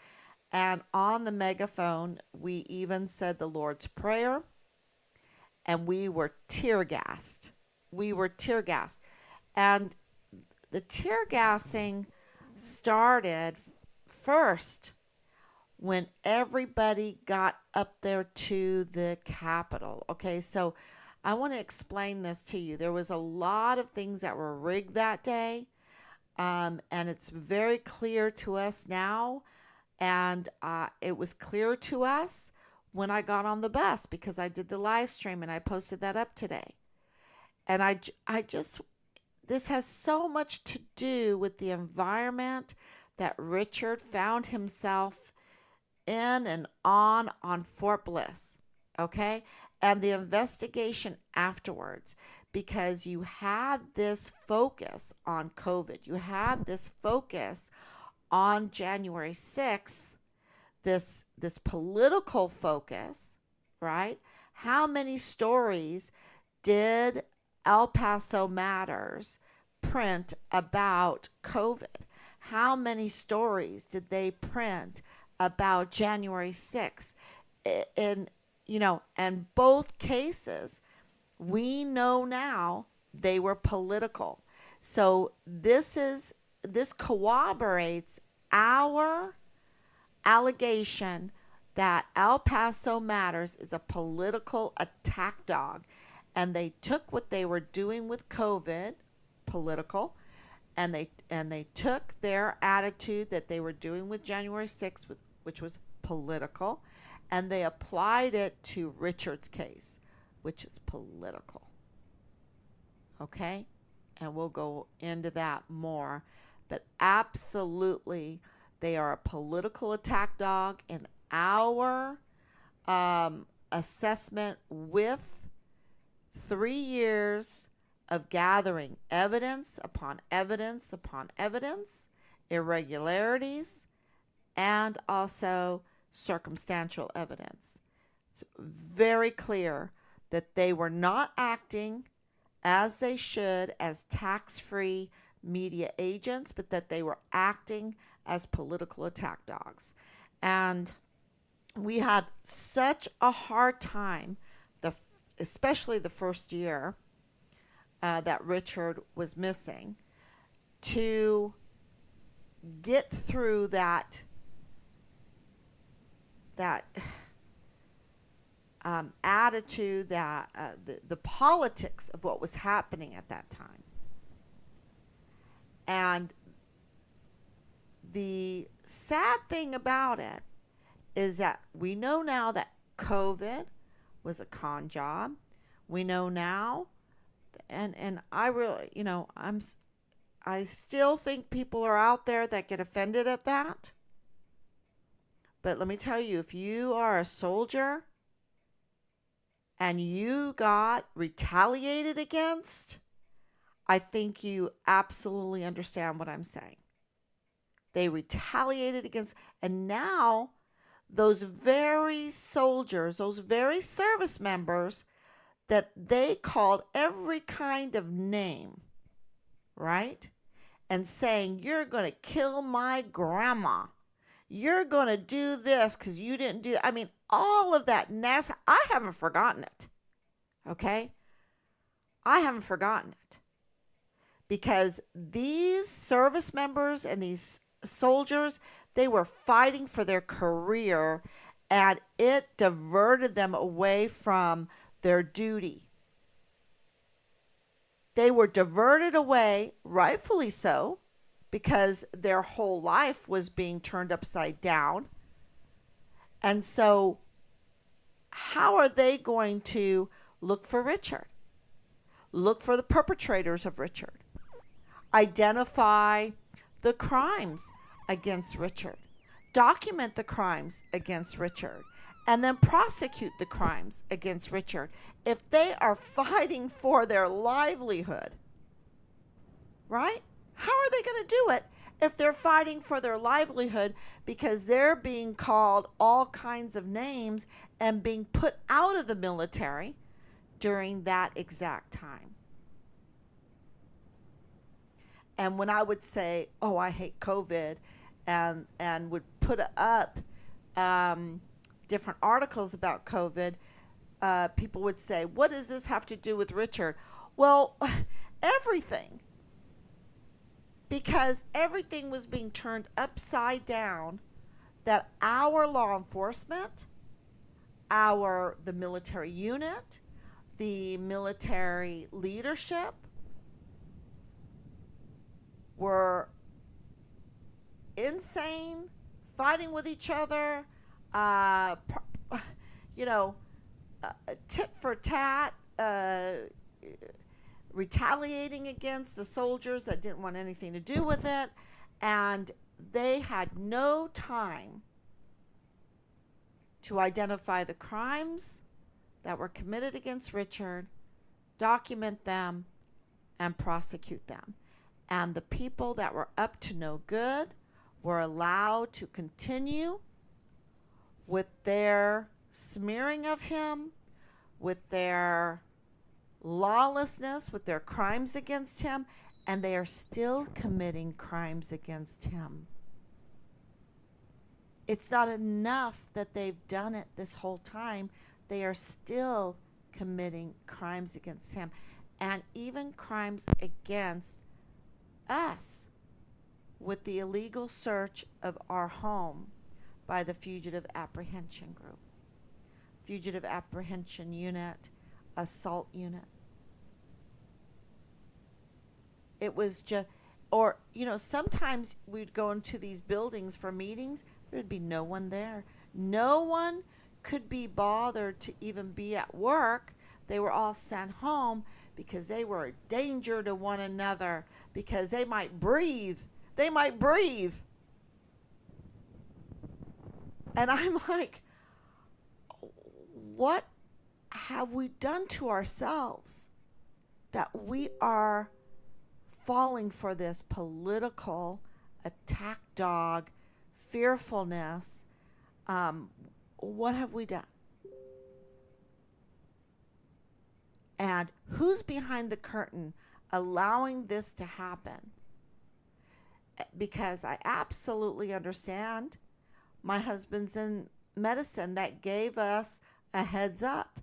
And on the megaphone, we even said the Lord's Prayer, and we were tear gassed. We were tear gassed. And the tear gassing started first when everybody got up there to the Capitol. Okay, so I want to explain this to you. There was a lot of things that were rigged that day, and it's very clear to us now. And it was clear to us when I got on the bus because I did the live stream and I posted that up today. And I just, this has so much to do with the environment that Richard found himself in and on Fort Bliss, okay? And the investigation afterwards, because you had this focus on COVID. You had this focus on January 6th, this political focus, right? How many stories did El Paso Matters print about COVID? How many stories did they print about January 6th? And both cases, we know now they were political. So this corroborates our allegation that El Paso Matters is a political attack dog. And they took what they were doing with COVID, political, and they took their attitude that they were doing with January 6th, which was political, and they applied it to Richard's case, which is political. Okay? And we'll go into that more. But absolutely, they are a political attack dog in our assessment, with 3 years of gathering evidence upon evidence upon evidence, irregularities, and also circumstantial evidence. It's very clear that they were not acting as they should as tax-free media agents, but that they were acting as political attack dogs. And we had such a hard time, especially the first year that Richard was missing, to get through that attitude, that the politics of what was happening at that time. And the sad thing about it is that we know now that COVID was a con job. We know now, and I really, I still think people are out there that get offended at that. But let me tell you, if you are a soldier and you got retaliated against, I think you absolutely understand what I'm saying. They retaliated against, and now those very soldiers, those very service members that they called every kind of name, right? And saying, you're going to kill my grandma. You're going to do this because you didn't do, all of that nasty. I haven't forgotten it. Okay? I haven't forgotten it. Because these service members and these soldiers, they were fighting for their career, and it diverted them away from their duty. They were diverted away, rightfully so, because their whole life was being turned upside down. And so how are they going to look for Richard? Look for the perpetrators of Richard. Identify the crimes against Richard. Document the crimes against Richard. And then prosecute the crimes against Richard. If they are fighting for their livelihood, right? How are they going to do it if they're fighting for their livelihood because they're being called all kinds of names and being put out of the military during that exact time? And when I would say, "Oh, I hate COVID," and would put up um, different articles about COVID, people would say, "What does this have to do with Richard?" Well, everything, because everything was being turned upside down. That our law enforcement, our the military unit, the military leadership were insane, fighting with each other, uh, you know, tit for tat, retaliating against the soldiers that didn't want anything to do with it. And they had no time to identify the crimes that were committed against Richard, document them, and prosecute them. And the people that were up to no good were allowed to continue with their smearing of him, with their lawlessness, with their crimes against him, and they are still committing crimes against him. It's not enough that they've done it this whole time. They are still committing crimes against him, and even crimes against us with the illegal search of our home by the Fugitive Apprehension Group, Fugitive Apprehension Unit, Assault Unit. It was just, or, sometimes we'd go into these buildings for meetings, there'd be no one there. No one could be bothered to even be at work. They were all sent home because they were a danger to one another, because they might breathe. They might breathe. And I'm like, what have we done to ourselves that we are falling for this political attack dog fearfulness? What have we done? And who's behind the curtain allowing this to happen? Because I absolutely understand. My husband's in medicine. That gave us a heads up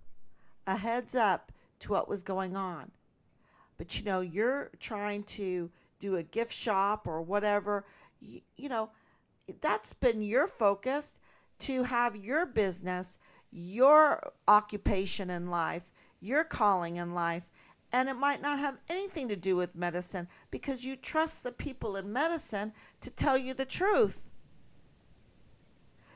to what was going on. But you're trying to do a gift shop or whatever, that's been your focus, to have your business, your occupation in life, your calling in life. And it might not have anything to do with medicine because you trust the people in medicine to tell you the truth.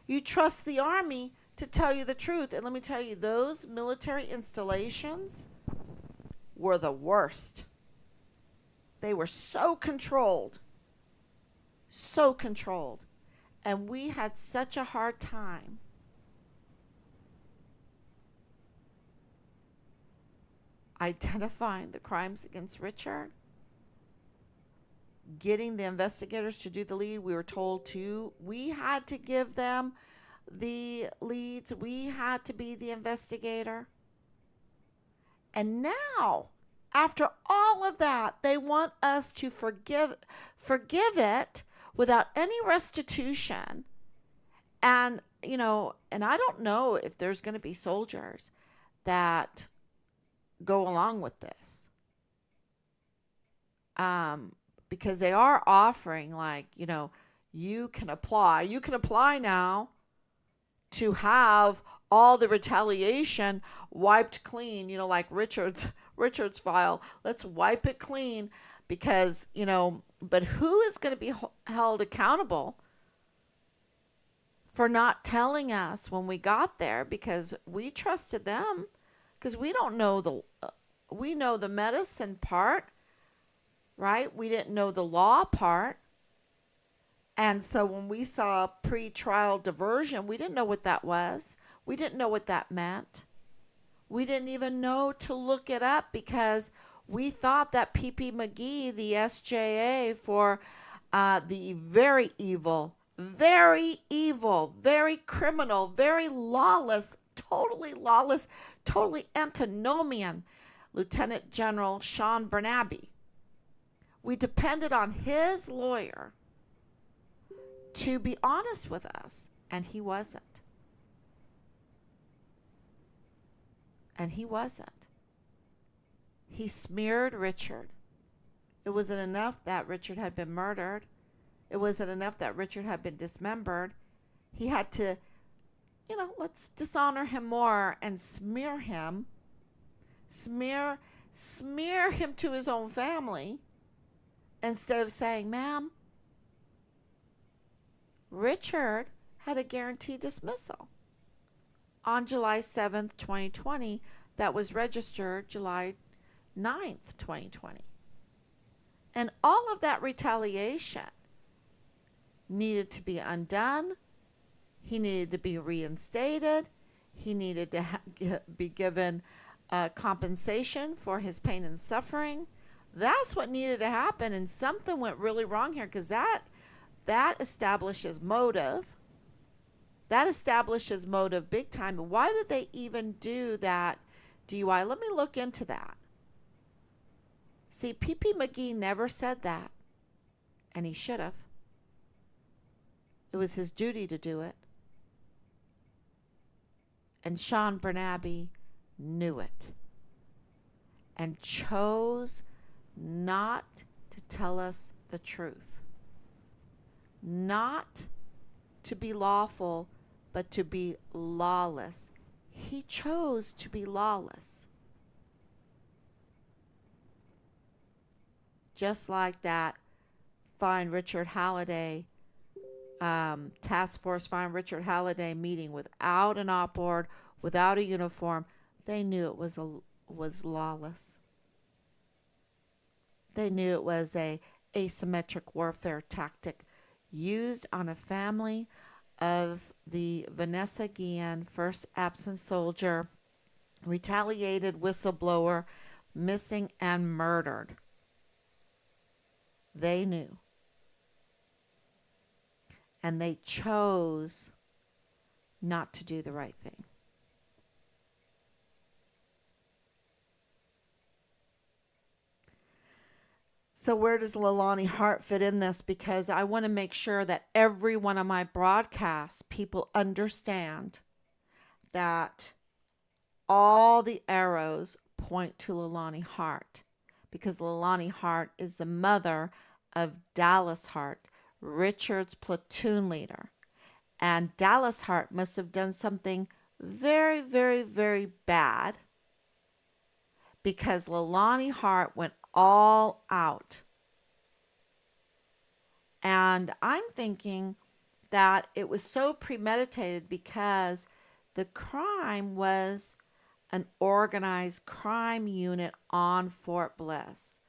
You trust the Army to tell you the truth. And let me tell you, those military installations were the worst. They were so controlled. So controlled. And we had such a hard time identifying the crimes against Richard, getting the investigators to do the lead. We were told we had to give them the leads. We had to be the investigator. And now, after all of that, they want us to forgive it without any restitution. And, and I don't know if there's going to be soldiers that go along with this. Because they are offering, you can apply now to have all the retaliation wiped clean, like Richard's file. Let's wipe it clean because, but who is going to be held accountable for not telling us when we got there? Because we trusted them, because we don't know we know the medicine part, right? We didn't know the law part. And so when we saw pre-trial diversion, we didn't know what that was. We didn't know what that meant. We didn't even know to look it up because We thought that P.P. McGee, the SJA for the very evil, very criminal, very lawless, totally antinomian Lieutenant General Sean Bernabe. We depended on his lawyer to be honest with us, and he wasn't. And he wasn't. He smeared Richard. It wasn't enough that Richard had been murdered. It wasn't enough that Richard had been dismembered. He had to, let's dishonor him more and smear him. Smear him to his own family instead of saying, ma'am, Richard had a guaranteed dismissal on July 7th, 2020, that was registered July 9th, 2020. And all of that retaliation needed to be undone. He needed to be reinstated. He needed to be given compensation for his pain and suffering. That's what needed to happen, and something went really wrong here, because that establishes motive. That establishes motive big time. Why did they even do that DUI? Let me look into that. See, P.P. McGee never said that, and he should have. It was his duty to do it. And Sean Bernabe knew it and chose not to tell us the truth. Not to be lawful, but to be lawless. He chose to be lawless. Just like that Find Richard Halliday, Task Force Find Richard Halliday meeting without an op board, without a uniform. They knew it was lawless. They knew it was a asymmetric warfare tactic used on a family of the Vanessa Guillen, first absent soldier, retaliated whistleblower, missing and murdered. They knew. And they chose not to do the right thing. So where does Leilani Hart fit in this? Because I want to make sure that every one of my broadcasts, people understand that all the arrows point to Leilani Hart, because Leilani Hart is the mother of Dallas Hart, Richard's platoon leader. And Dallas Hart must have done something very, very, very bad, because Leilani Hart went all out. And I'm thinking that it was so premeditated because the crime was an organized crime unit on Fort Bliss.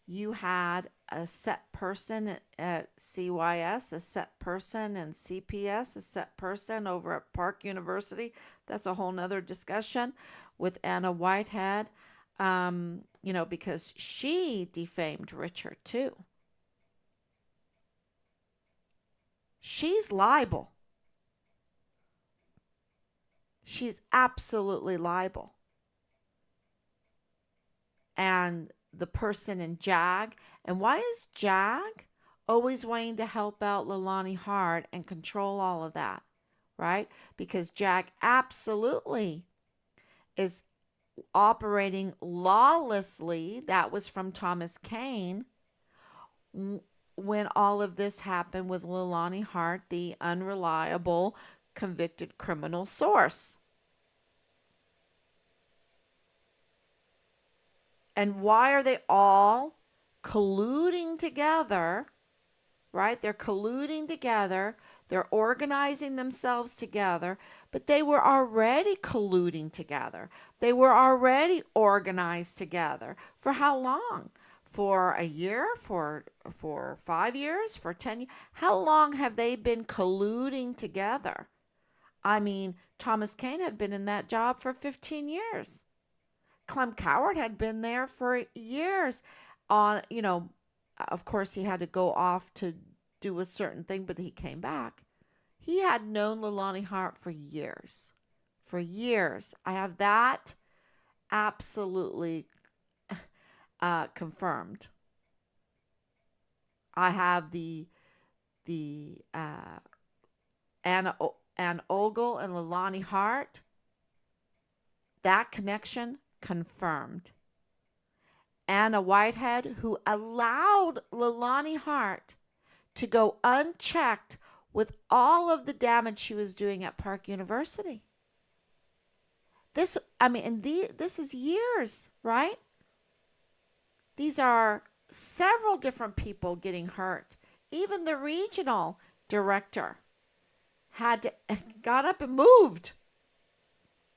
You had a set person at CYS, a set person in CPS, a set person over at Park University. That's a whole nother discussion with Anna Whitehead, because she defamed Richard too. She's liable. She's absolutely liable. And the person in JAG. And why is JAG always wanting to help out Leilani Hart and control all of that, right? Because JAG absolutely is operating lawlessly. That was from Thomas Kane when all of this happened with Leilani Hart, the unreliable convicted criminal source. And why are they all colluding together, right? They're colluding together. They're organizing themselves together, but they were already colluding together. They were already organized together. For how long? For a year? For 5 years? For 10 years? How long have they been colluding together? I mean, Thomas Kane had been in that job for 15 years. Clem Coward had been there for years. On, of course, he had to go off to do a certain thing, but he came back. He had known Leilani Hart for years. For years. I have that absolutely confirmed. I have the Anna Ogle and Leilani Hart. That connection confirmed. Anna Whitehead, who allowed Leilani Hart to go unchecked with all of the damage she was doing at Park University. This is years, right? These are several different people getting hurt. Even the regional director got up and moved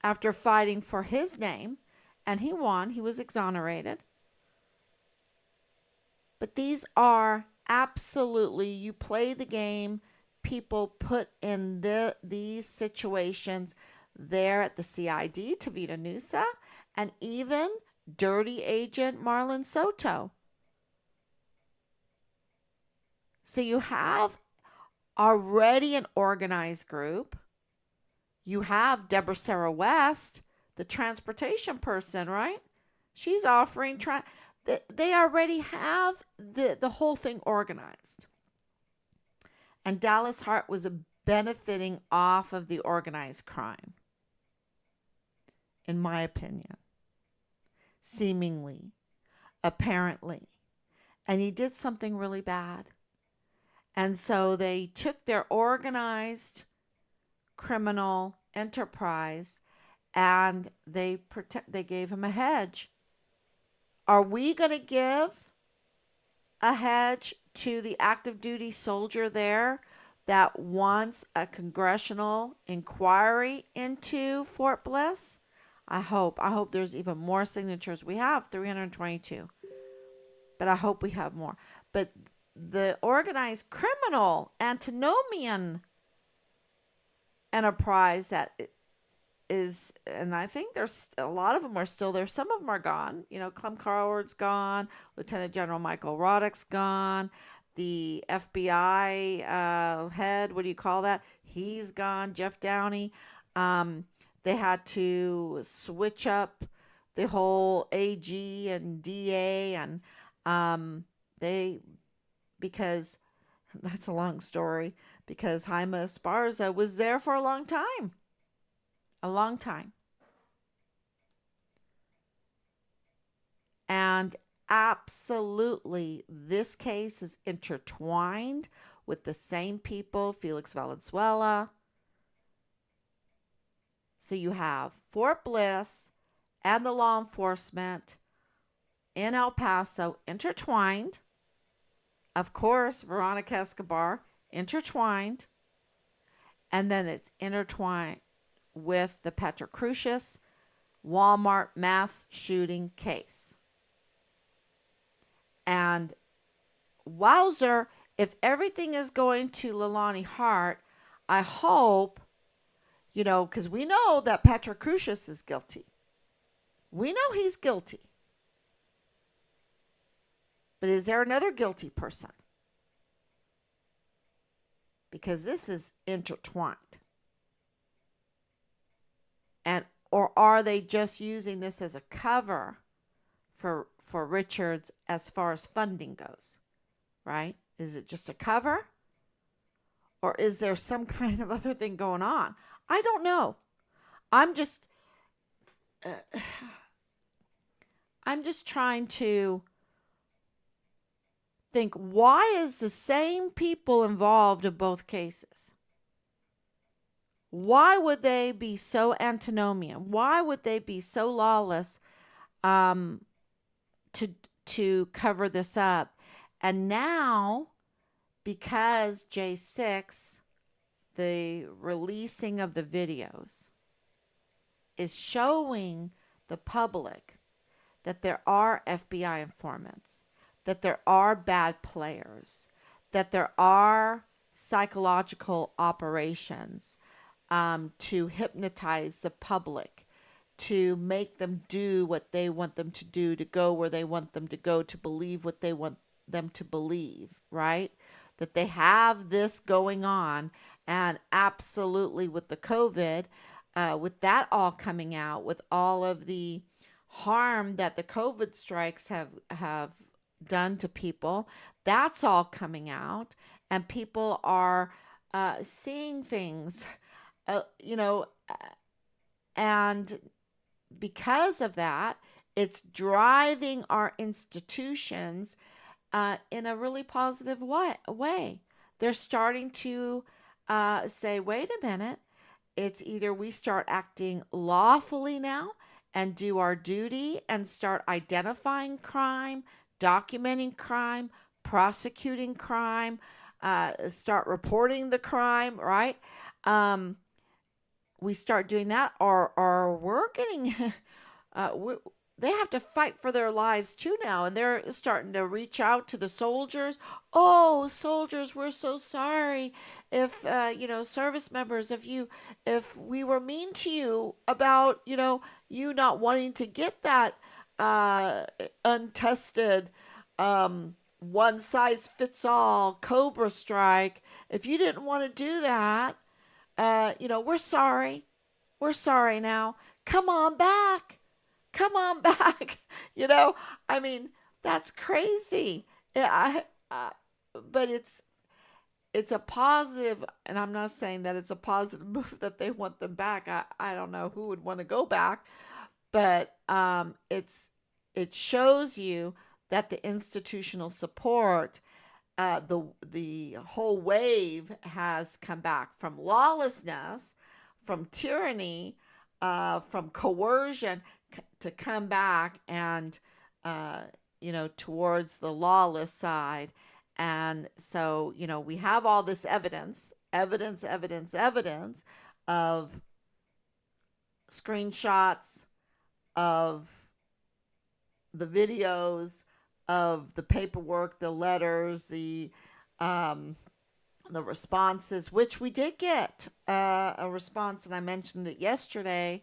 after fighting for his name, and he won. He was exonerated. But these are absolutely, you play the game, people put in these situations there at the CID, Tavita Nusa, and even dirty agent Marlon Soto. So you have already an organized group. You have Deborah Sarah West, the transportation person, right? She's offering, they already have the whole thing organized. And Dallas Hart was benefiting off of the organized crime, in my opinion. Seemingly, apparently. And he did something really bad. And so they took their organized criminal enterprise and they gave him a hedge. Are we going to give a hedge to the active duty soldier there that wants a congressional inquiry into Fort Bliss? I hope there's even more signatures. We have 322, but I hope we have more. But the organized criminal antinomian enterprise that is, and I think there's a lot of them are still there. Some of them are gone. Clem Coward's gone. Lieutenant General Michael Roddick's gone. The FBI head, what do you call that? He's gone. Jeff Downey. They had to switch up the whole AG and DA, and because that's a long story, because Jaime Esparza was there for a long time. A long time. And absolutely, this case is intertwined with the same people, Felix Valenzuela. So you have Fort Bliss and the law enforcement in El Paso intertwined. Of course, Veronica Escobar intertwined. And then it's intertwined with the Petra Crucis Walmart mass shooting case. And wowzer, if everything is going to Leilani Hart, I hope, because we know that Petra Crucis is guilty. We know he's guilty. But is there another guilty person? Because this is intertwined. Or are they just using this as a cover for Richards as far as funding goes? Right? Is it just a cover? Or is there some kind of other thing going on? I don't know. I'm just trying to think, why is the same people involved in both cases? Why would they be so antinomian? Why would they be so lawless to cover this up? And now, because J6, the releasing of the videos, is showing the public that there are FBI informants, that there are bad players, that there are psychological operations to hypnotize the public, to make them do what they want them to do, to go where they want them to go, to believe what they want them to believe, right? That they have this going on. And absolutely, with the COVID, with that all coming out, with all of the harm that the COVID strikes have done to people, that's all coming out, and people are seeing things, you know, and because of that, it's driving our institutions in a really positive way. They're starting to say, wait a minute, it's either we start acting lawfully now and do our duty and start identifying crime, documenting crime, prosecuting crime, start reporting the crime, right? Um, we start doing that, or we're getting we, they have to fight for their lives too now, and they're starting to reach out to the soldiers. Oh, soldiers, we're so sorry if service members, if we were mean to you about you not wanting to get that untested one size fits all Cobra strike. If you didn't want to do that, we're sorry. We're sorry now. Come on back. Come on back. You know, I mean, that's crazy. Yeah, but it's a positive, and I'm not saying that it's a positive move that they want them back. I don't know who would want to go back, but it shows you that the institutional support, the whole wave has come back from lawlessness, from tyranny, from coercion, to come back and towards the lawless side. And so we have all this evidence of screenshots, of the videos, of the paperwork, the letters, um, the responses, which we did get a response, and I mentioned it yesterday.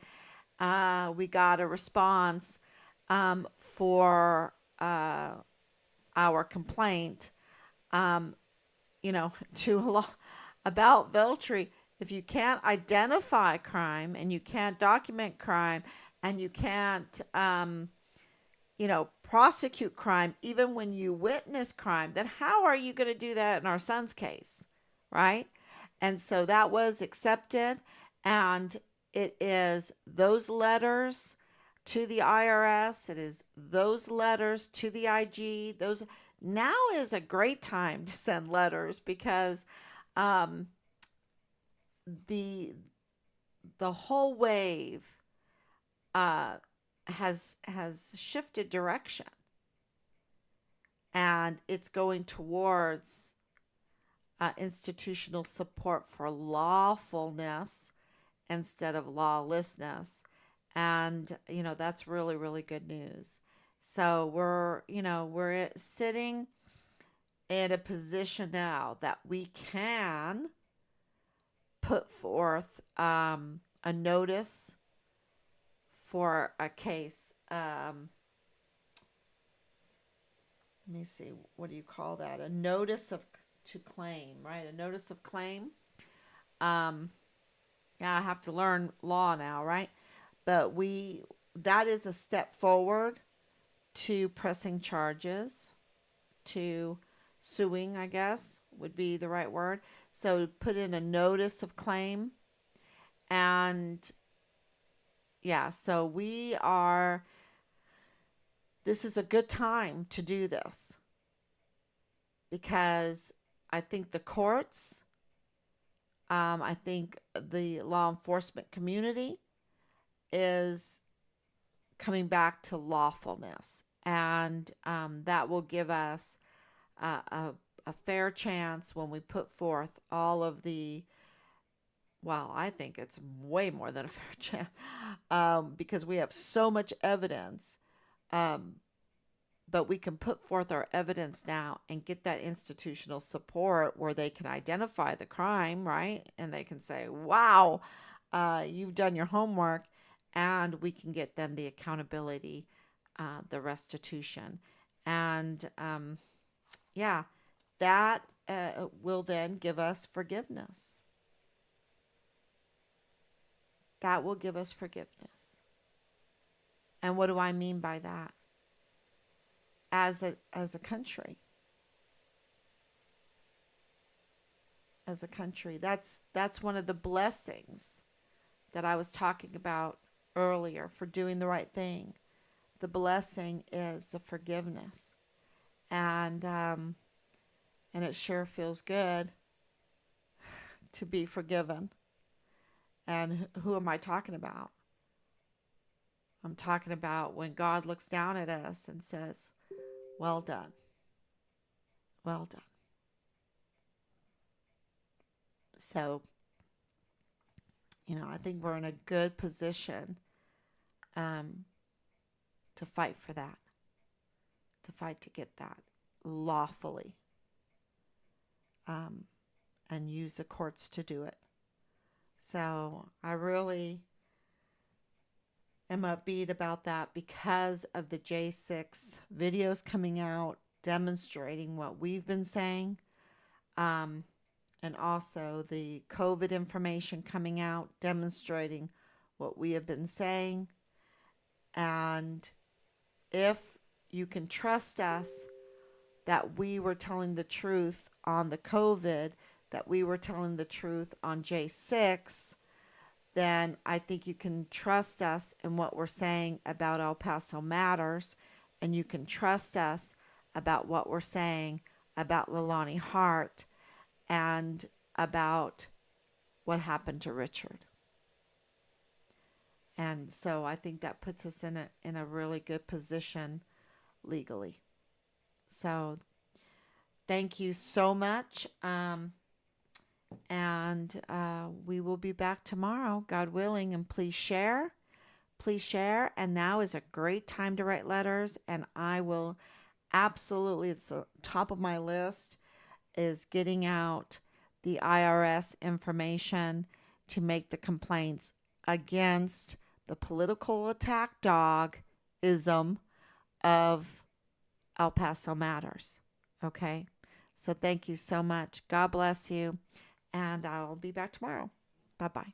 We got a response for our complaint, um, to a law about Veltri. If you can't identify crime and you can't document crime and you can't prosecute crime, even when you witness crime, then how are you going to do that in our son's case? Right? And so that was accepted. And it is those letters to the IRS, it is those letters to the IG. Those now is a great time to send letters because um, the the whole wave uh, has shifted direction, and it's going towards institutional support for lawfulness instead of lawlessness. And that's really, really good news. So we're sitting in a position now that we can put forth a notice for a case. Let me see, what do you call that? A notice of to claim, right? A notice of claim. Um, yeah, I have to learn law now, right? But that is a step forward to pressing charges, to suing, I guess would be the right word. So put in a notice of claim. And yeah, so this is a good time to do this because I think the courts, I think the law enforcement community is coming back to lawfulness. And that will give us a fair chance when we put forth all of well, I think it's way more than a fair chance because we have so much evidence. Um, but we can put forth our evidence now and get that institutional support where they can identify the crime, right? And they can say, wow, you've done your homework and we can get then the accountability, the restitution. And yeah, that will then give us forgiveness. That will give us forgiveness. And what do I mean by that? As a country, that's one of the blessings that I was talking about earlier for doing the right thing. The blessing is the forgiveness, and it sure feels good to be forgiven. And who am I talking about? I'm talking about when God looks down at us and says, "Well done, well done." So, I think we're in a good position um, to fight for that, to fight to get that lawfully, um, and use the courts to do it. So I really am upbeat about that because of the J6 videos coming out demonstrating what we've been saying, um, and also the COVID information coming out demonstrating what we have been saying. And if you can trust us that we were telling the truth on the COVID, that we were telling the truth on J6, then I think you can trust us in what we're saying about El Paso Matters, and you can trust us about what we're saying about Leilani Hart and about what happened to Richard. And so I think that puts us in a really good position legally. So thank you so much. And we will be back tomorrow, God willing. And please share. Please share. And now is a great time to write letters. And I will absolutely, it's the top of my list, is getting out the IRS information to make the complaints against the political attack dog ism of El Paso Matters. Okay? So thank you so much. God bless you. And I'll be back tomorrow. Bye bye.